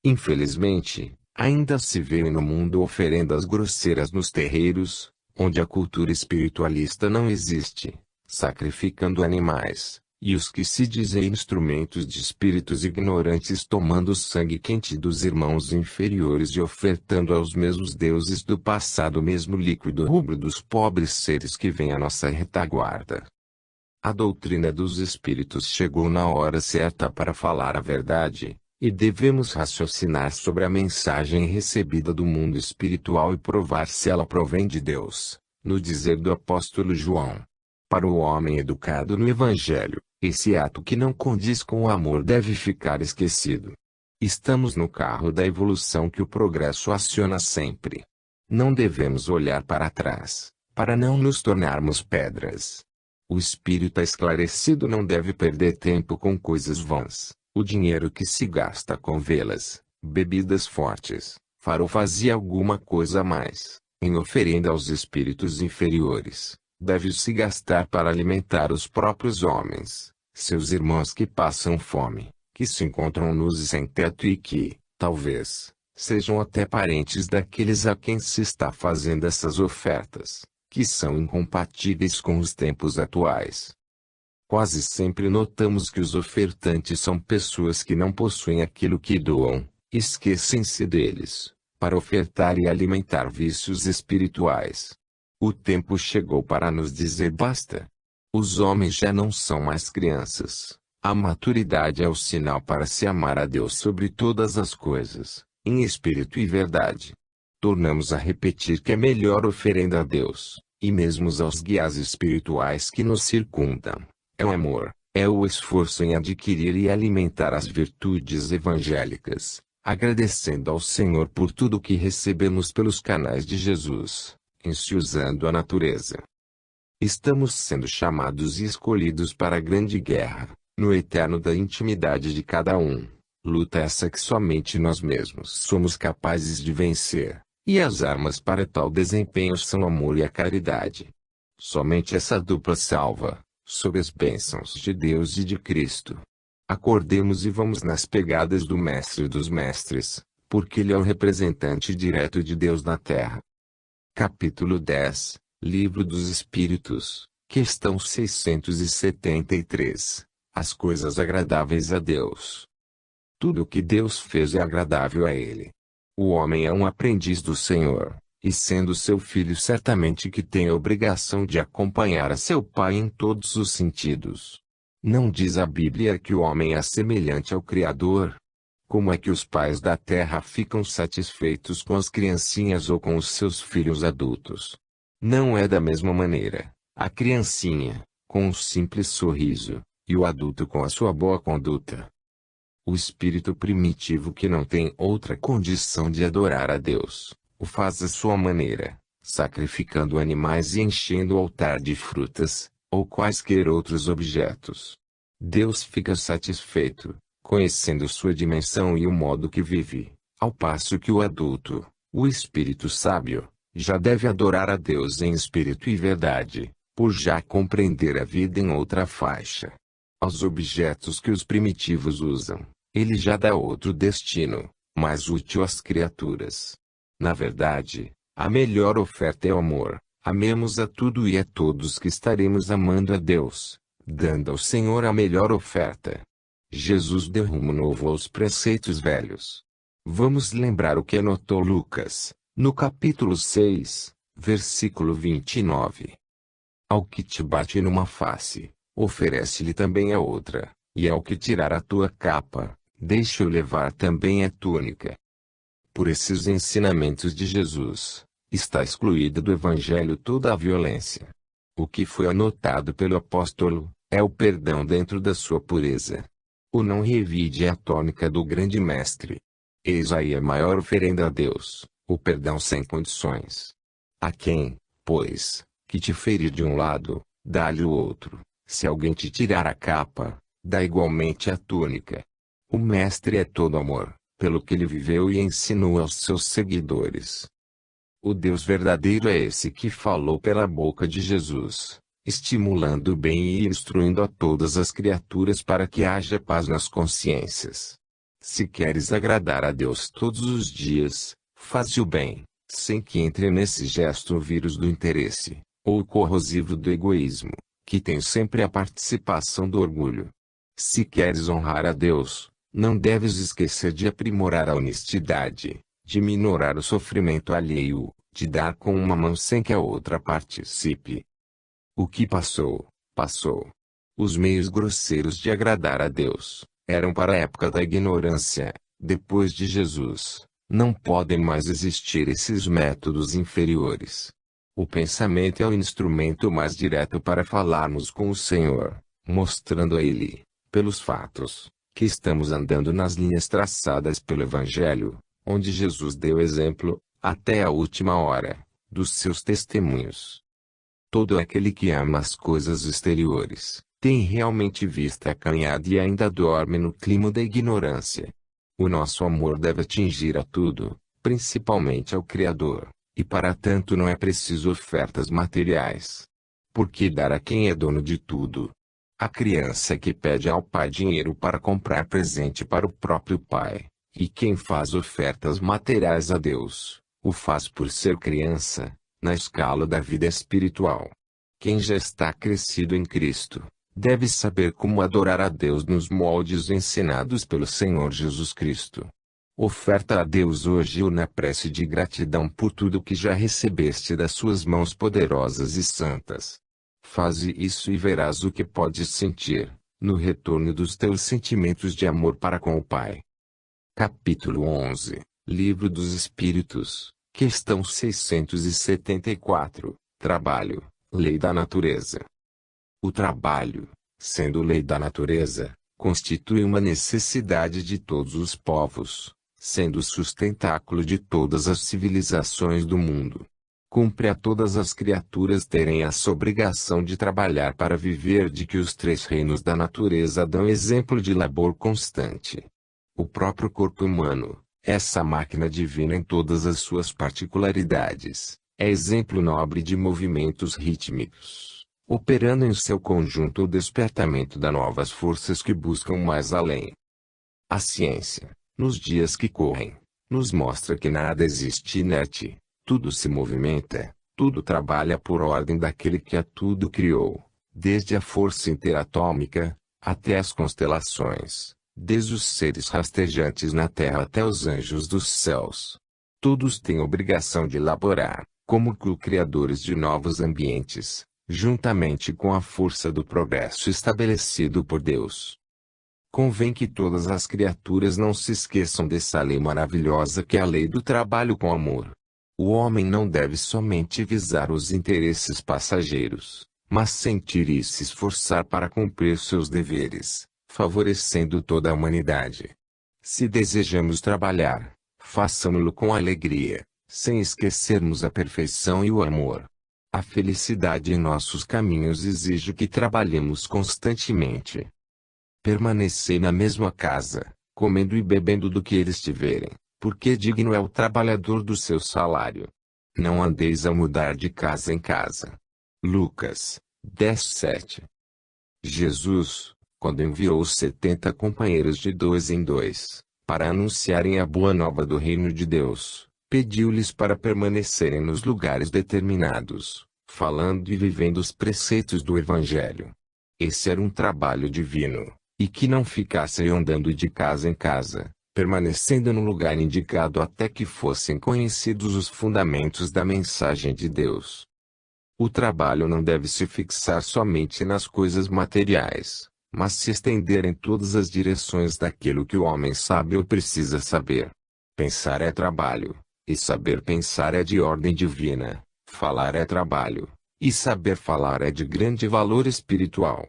Infelizmente, ainda se vê no mundo oferendas grosseiras nos terreiros, onde a cultura espiritualista não existe, sacrificando animais, e os que se dizem instrumentos de espíritos ignorantes tomando o sangue quente dos irmãos inferiores e ofertando aos mesmos deuses do passado o mesmo líquido rubro dos pobres seres que vêm à nossa retaguarda. A doutrina dos espíritos chegou na hora certa para falar a verdade, e devemos raciocinar sobre a mensagem recebida do mundo espiritual e provar se ela provém de Deus, no dizer do apóstolo João. Para o homem educado no Evangelho, esse ato que não condiz com o amor deve ficar esquecido. Estamos no carro da evolução que o progresso aciona sempre. Não devemos olhar para trás, para não nos tornarmos pedras. O espírito esclarecido não deve perder tempo com coisas vãs. O dinheiro que se gasta com velas, bebidas fortes, farofas e alguma coisa a mais, em oferenda aos espíritos inferiores, deve-se gastar para alimentar os próprios homens, seus irmãos que passam fome, que se encontram nus e sem teto e que, talvez, sejam até parentes daqueles a quem se está fazendo essas ofertas, que são incompatíveis com os tempos atuais. Quase sempre notamos que os ofertantes são pessoas que não possuem aquilo que doam, esquecem-se deles, para ofertar e alimentar vícios espirituais. O tempo chegou para nos dizer basta. Os homens já não são mais crianças. A maturidade é o sinal para se amar a Deus sobre todas as coisas, em espírito e verdade. Tornamos a repetir que é melhor oferenda a Deus, e mesmo aos guias espirituais que nos circundam. É o amor, é o esforço em adquirir e alimentar as virtudes evangélicas, agradecendo ao Senhor por tudo que recebemos pelos canais de Jesus, em se usando a natureza. Estamos sendo chamados e escolhidos para a grande guerra, no eterno da intimidade de cada um, luta essa que somente nós mesmos somos capazes de vencer, e as armas para tal desempenho são o amor e a caridade. Somente essa dupla salva, sob as bênçãos de Deus e de Cristo. Acordemos e vamos nas pegadas do Mestre dos Mestres, porque ele é o representante direto de Deus na Terra. Capítulo 10, Livro dos Espíritos, questão 673. As coisas agradáveis a Deus. Tudo o que Deus fez é agradável a ele. O homem é um aprendiz do Senhor, e sendo seu filho certamente que tem a obrigação de acompanhar a seu pai em todos os sentidos. Não diz a Bíblia que o homem é semelhante ao Criador? Como é que os pais da terra ficam satisfeitos com as criancinhas ou com os seus filhos adultos? Não é da mesma maneira, a criancinha, com um simples sorriso, e o adulto com a sua boa conduta. O espírito primitivo que não tem outra condição de adorar a Deus, o faz à sua maneira, sacrificando animais e enchendo o altar de frutas, ou quaisquer outros objetos. Deus fica satisfeito, conhecendo sua dimensão e o modo que vive, ao passo que o adulto, o espírito sábio, já deve adorar a Deus em espírito e verdade, por já compreender a vida em outra faixa. Aos objetos que os primitivos usam, Ele já dá outro destino, mais útil às criaturas. Na verdade, a melhor oferta é o amor. Amemos a tudo e a todos que estaremos amando a Deus, dando ao Senhor a melhor oferta. Jesus deu rumo novo aos preceitos velhos. Vamos lembrar o que anotou Lucas, no capítulo 6, versículo 29. Ao que te bate numa face, oferece-lhe também a outra, e ao que tirar a tua capa, deixa-o levar também a túnica. Por esses ensinamentos de Jesus, está excluída do Evangelho toda a violência. O que foi anotado pelo apóstolo, é o perdão dentro da sua pureza. O não revide é a tônica do grande mestre. Eis aí a maior oferenda a Deus, o perdão sem condições. A quem, pois, que te ferir de um lado, dá-lhe o outro. Se alguém te tirar a capa, dá igualmente a túnica. O mestre é todo amor, pelo que ele viveu e ensinou aos seus seguidores. O Deus verdadeiro é esse que falou pela boca de Jesus, estimulando o bem e instruindo a todas as criaturas para que haja paz nas consciências. Se queres agradar a Deus todos os dias, faze o bem, sem que entre nesse gesto o vírus do interesse, ou o corrosivo do egoísmo, que tem sempre a participação do orgulho. Se queres honrar a Deus, não deves esquecer de aprimorar a honestidade, de minorar o sofrimento alheio, de dar com uma mão sem que a outra participe. O que passou, passou. Os meios grosseiros de agradar a Deus, eram para a época da ignorância. Depois de Jesus, não podem mais existir esses métodos inferiores. O pensamento é o instrumento mais direto para falarmos com o Senhor, mostrando a Ele, pelos fatos, que estamos andando nas linhas traçadas pelo Evangelho, onde Jesus deu exemplo, até a última hora, dos seus testemunhos. Todo aquele que ama as coisas exteriores, tem realmente vista acanhada e ainda dorme no clima da ignorância. O nosso amor deve atingir a tudo, principalmente ao Criador, e para tanto não é preciso ofertas materiais. Porque dar a quem é dono de tudo? A criança que pede ao pai dinheiro para comprar presente para o próprio pai, e quem faz ofertas materiais a Deus, o faz por ser criança, na escala da vida espiritual. Quem já está crescido em Cristo, deve saber como adorar a Deus nos moldes ensinados pelo Senhor Jesus Cristo. Oferta a Deus hoje ou na prece de gratidão por tudo que já recebeste das suas mãos poderosas e santas. Faze isso e verás o que podes sentir, no retorno dos teus sentimentos de amor para com o Pai. Capítulo 11, Livro dos Espíritos, questão 674, Trabalho, Lei da Natureza. O trabalho, sendo lei da natureza, constitui uma necessidade de todos os povos, sendo o sustentáculo de todas as civilizações do mundo. Cumpre a todas as criaturas terem essa obrigação de trabalhar para viver, de que os três reinos da natureza dão exemplo de labor constante. O próprio corpo humano, essa máquina divina em todas as suas particularidades, é exemplo nobre de movimentos rítmicos, operando em seu conjunto o despertamento das novas forças que buscam mais além. A ciência, nos dias que correm, nos mostra que nada existe inerte, tudo se movimenta, tudo trabalha por ordem daquele que a tudo criou, desde a força interatômica, até as constelações, desde os seres rastejantes na terra até os anjos dos céus. Todos têm obrigação de laborar, como co-criadores de novos ambientes, juntamente com a força do progresso estabelecido por Deus. Convém que todas as criaturas não se esqueçam dessa lei maravilhosa que é a lei do trabalho com amor. O homem não deve somente visar os interesses passageiros, mas sentir e se esforçar para cumprir seus deveres, favorecendo toda a humanidade. Se desejamos trabalhar, façamo-lo com alegria, sem esquecermos a perfeição e o amor. A felicidade em nossos caminhos exige que trabalhemos constantemente. Permanecei na mesma casa, comendo e bebendo do que eles tiverem, porque digno é o trabalhador do seu salário. Não andeis a mudar de casa em casa. Lucas 10:7. Jesus, quando enviou os 70 companheiros de 2 em 2, para anunciarem a boa nova do reino de Deus, pediu-lhes para permanecerem nos lugares determinados, falando e vivendo os preceitos do Evangelho. Esse era um trabalho divino, e que não ficassem andando de casa em casa, permanecendo no lugar indicado até que fossem conhecidos os fundamentos da mensagem de Deus. O trabalho não deve se fixar somente nas coisas materiais, mas se estender em todas as direções daquilo que o homem sabe ou precisa saber. Pensar é trabalho, e saber pensar é de ordem divina. Falar é trabalho, e saber falar é de grande valor espiritual.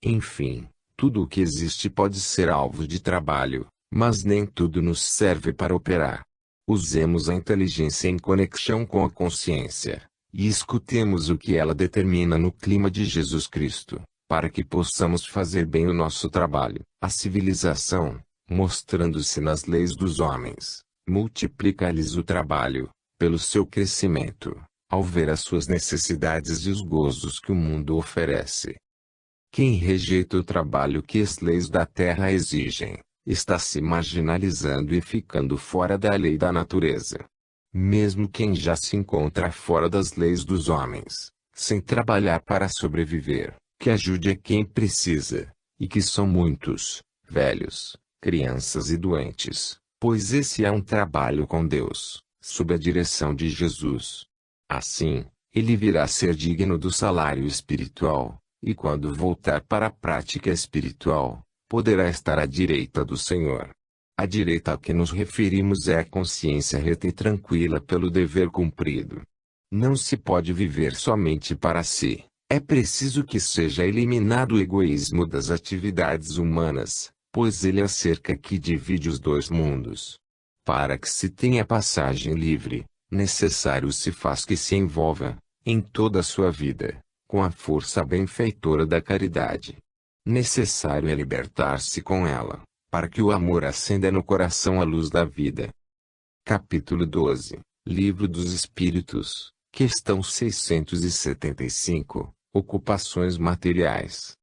Enfim, tudo o que existe pode ser alvo de trabalho, mas nem tudo nos serve para operar. Usemos a inteligência em conexão com a consciência, e escutemos o que ela determina no clima de Jesus Cristo, para que possamos fazer bem o nosso trabalho. A civilização, mostrando-se nas leis dos homens, multiplica-lhes o trabalho, pelo seu crescimento, ao ver as suas necessidades e os gozos que o mundo oferece. Quem rejeita o trabalho que as leis da terra exigem, está se marginalizando e ficando fora da lei da natureza. Mesmo quem já se encontra fora das leis dos homens, sem trabalhar para sobreviver, que ajude a quem precisa, e que são muitos, velhos, crianças e doentes, pois esse é um trabalho com Deus, sob a direção de Jesus. Assim, ele virá ser digno do salário espiritual, e quando voltar para a prática espiritual, poderá estar à direita do Senhor. A direita a que nos referimos é a consciência reta e tranquila pelo dever cumprido. Não se pode viver somente para si, é preciso que seja eliminado o egoísmo das atividades humanas, pois ele é a cerca que divide os dois mundos. Para que se tenha passagem livre, necessário se faz que se envolva, em toda a sua vida, com a força benfeitora da caridade. Necessário é libertar-se com ela, para que o amor acenda no coração a luz da vida. Capítulo 12, Livro dos Espíritos, questão 675, Ocupações materiais.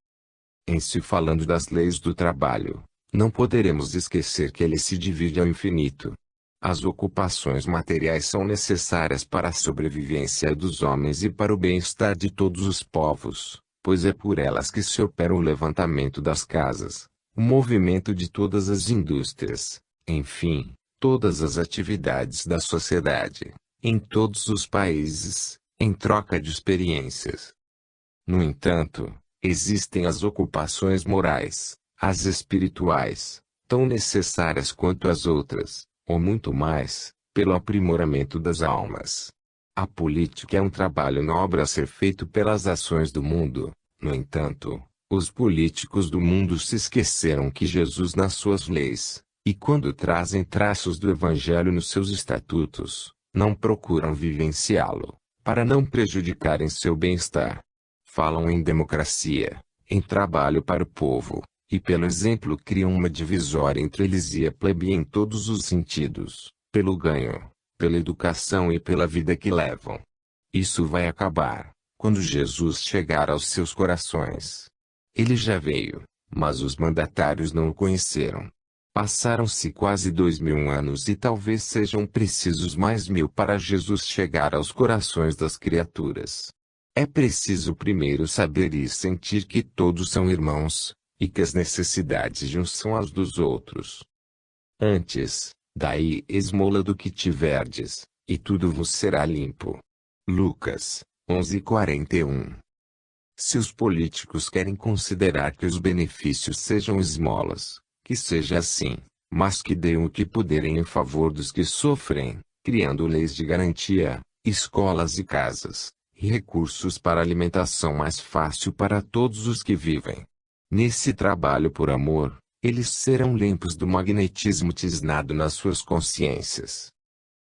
Em se falando das leis do trabalho, não poderemos esquecer que ele se divide ao infinito. As ocupações materiais são necessárias para a sobrevivência dos homens e para o bem-estar de todos os povos, pois é por elas que se opera o levantamento das casas, o movimento de todas as indústrias, enfim, todas as atividades da sociedade, em todos os países, em troca de experiências. No entanto, existem as ocupações morais, as espirituais, tão necessárias quanto as outras, ou muito mais, pelo aprimoramento das almas. A política é um trabalho nobre a ser feito pelas ações do mundo. No entanto, os políticos do mundo se esqueceram que Jesus nas suas leis, e quando trazem traços do Evangelho nos seus estatutos, não procuram vivenciá-lo, para não prejudicarem seu bem-estar. Falam em democracia, em trabalho para o povo, e pelo exemplo criam uma divisória entre eles e a plebe em todos os sentidos, pelo ganho, pela educação e pela vida que levam. Isso vai acabar, quando Jesus chegar aos seus corações. Ele já veio, mas os mandatários não o conheceram. Passaram-se quase 2000 anos e talvez sejam precisos mais 1000 para Jesus chegar aos corações das criaturas. É preciso primeiro saber e sentir que todos são irmãos, e que as necessidades de uns são as dos outros. Antes, daí esmola do que tiverdes, e tudo vos será limpo. Lucas 11:41. Se os políticos querem considerar que os benefícios sejam esmolas, que seja assim, mas que deem o que puderem em favor dos que sofrem, criando leis de garantia, escolas e casas, e recursos para alimentação mais fácil para todos os que vivem. Nesse trabalho por amor, eles serão limpos do magnetismo tisnado nas suas consciências.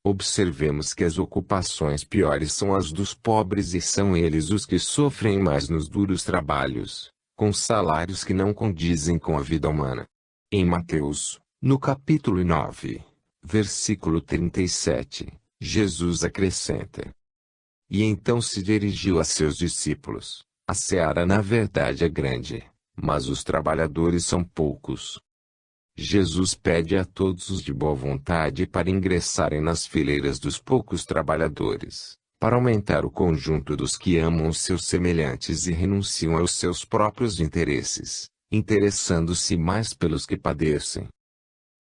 Observemos que as ocupações piores são as dos pobres e são eles os que sofrem mais nos duros trabalhos, com salários que não condizem com a vida humana. Em Mateus, no capítulo 9, versículo 37, Jesus acrescenta: E então se dirigiu a seus discípulos: A seara na verdade é grande, mas os trabalhadores são poucos. Jesus pede a todos os de boa vontade para ingressarem nas fileiras dos poucos trabalhadores, para aumentar o conjunto dos que amam os seus semelhantes e renunciam aos seus próprios interesses, interessando-se mais pelos que padecem.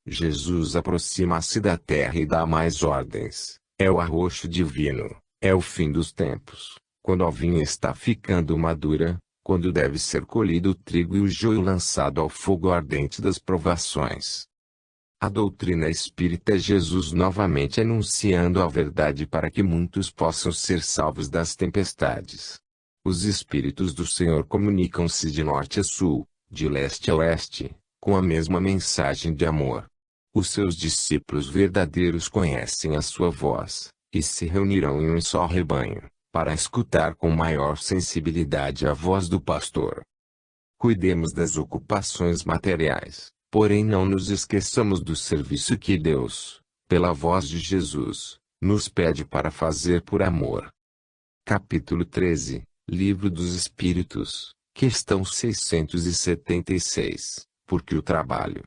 Jesus aproxima-se da terra e dá mais ordens. É o arroxo divino, é o fim dos tempos, quando a vinha está ficando madura, quando deve ser colhido o trigo e o joio lançado ao fogo ardente das provações. A doutrina espírita é Jesus novamente anunciando a verdade para que muitos possam ser salvos das tempestades. Os Espíritos do Senhor comunicam-se de norte a sul, de leste a oeste, com a mesma mensagem de amor. Os seus discípulos verdadeiros conhecem a sua voz, e se reunirão em um só rebanho, para escutar com maior sensibilidade a voz do pastor. Cuidemos das ocupações materiais, porém não nos esqueçamos do serviço que Deus, pela voz de Jesus, nos pede para fazer por amor. Capítulo 13, Livro dos Espíritos, questão 676, porque o trabalho.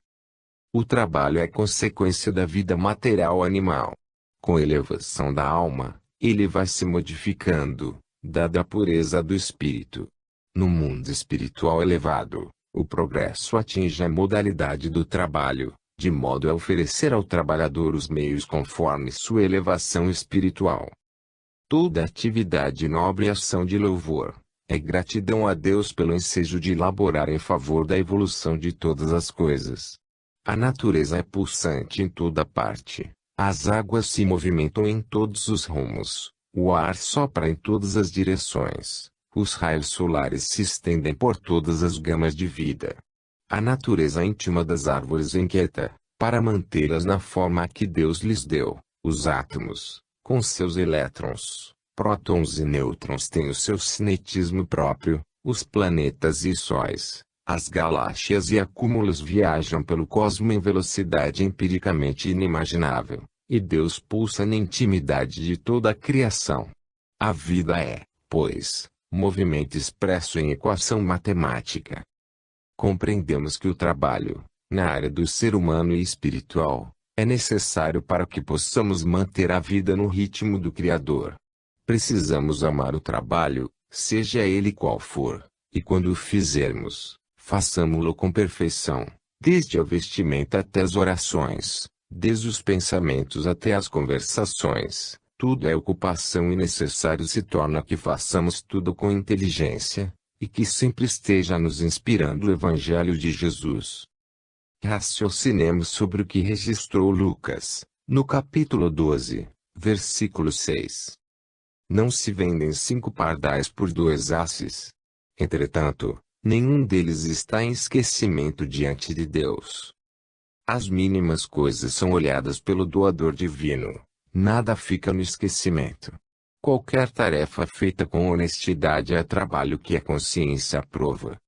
O trabalho é consequência da vida material animal. Com a elevação da alma, ele vai se modificando, dada a pureza do espírito. No mundo espiritual elevado, o progresso atinge a modalidade do trabalho, de modo a oferecer ao trabalhador os meios conforme sua elevação espiritual. Toda atividade nobre e ação de louvor é gratidão a Deus pelo ensejo de elaborar em favor da evolução de todas as coisas. A natureza é pulsante em toda parte, as águas se movimentam em todos os rumos, o ar sopra em todas as direções, os raios solares se estendem por todas as gamas de vida. A natureza íntima das árvores inquieta, para mantê-las na forma que Deus lhes deu. Os átomos, com seus elétrons, prótons e nêutrons têm o seu cinetismo próprio, os planetas e sóis, as galáxias e acúmulos viajam pelo cosmo em velocidade empiricamente inimaginável, e Deus pulsa na intimidade de toda a criação. A vida é, pois, movimento expresso em equação matemática. Compreendemos que o trabalho, na área do ser humano e espiritual, é necessário para que possamos manter a vida no ritmo do Criador. Precisamos amar o trabalho, seja ele qual for, e quando o fizermos, façamo-lo com perfeição, desde a vestimenta até as orações, desde os pensamentos até as conversações. Tudo é ocupação e necessário se torna que façamos tudo com inteligência, e que sempre esteja nos inspirando o Evangelho de Jesus. Raciocinemos sobre o que registrou Lucas, no capítulo 12, versículo 6. Não se vendem 5 pardais por 2 asses. Entretanto, nenhum deles está em esquecimento diante de Deus. As mínimas coisas são olhadas pelo doador divino, nada fica no esquecimento. Qualquer tarefa feita com honestidade é trabalho que a consciência aprova.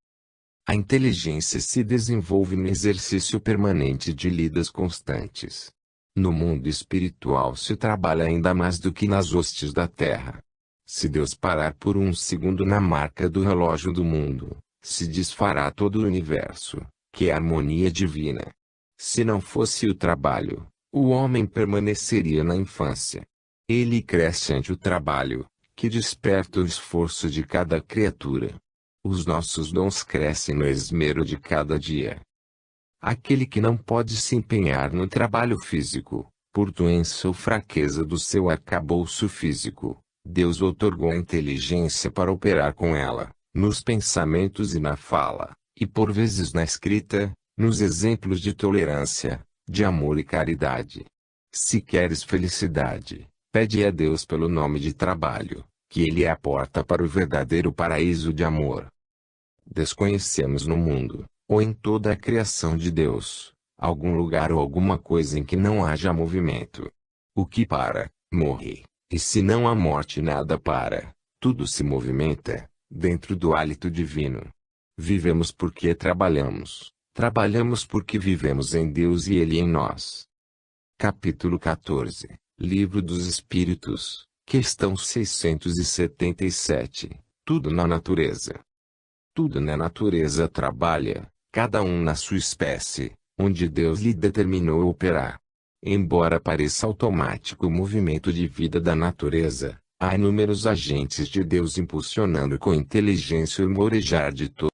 A inteligência se desenvolve no exercício permanente de lidas constantes. No mundo espiritual se trabalha ainda mais do que nas hostes da terra. Se Deus parar por um segundo na marca do relógio do mundo, se desfará todo o universo, que é a harmonia divina. Se não fosse o trabalho, o homem permaneceria na infância. Ele cresce ante o trabalho, que desperta o esforço de cada criatura. Os nossos dons crescem no esmero de cada dia. Aquele que não pode se empenhar no trabalho físico, por doença ou fraqueza do seu arcabouço físico, Deus outorgou a inteligência para operar com ela, nos pensamentos e na fala, e por vezes na escrita, nos exemplos de tolerância, de amor e caridade. Se queres felicidade, pede a Deus pelo nome de trabalho, que Ele é a porta para o verdadeiro paraíso de amor. Desconhecemos no mundo, ou em toda a criação de Deus, algum lugar ou alguma coisa em que não haja movimento. O que para, morre, e se não há morte nada para, tudo se movimenta, dentro do hálito divino. Vivemos porque trabalhamos, trabalhamos porque vivemos em Deus e Ele em nós. Capítulo 14, Livro dos Espíritos, questão 677, tudo na natureza. Tudo na natureza trabalha, cada um na sua espécie, onde Deus lhe determinou operar. Embora pareça automático o movimento de vida da natureza, há inúmeros agentes de Deus impulsionando com inteligência o morejar de todo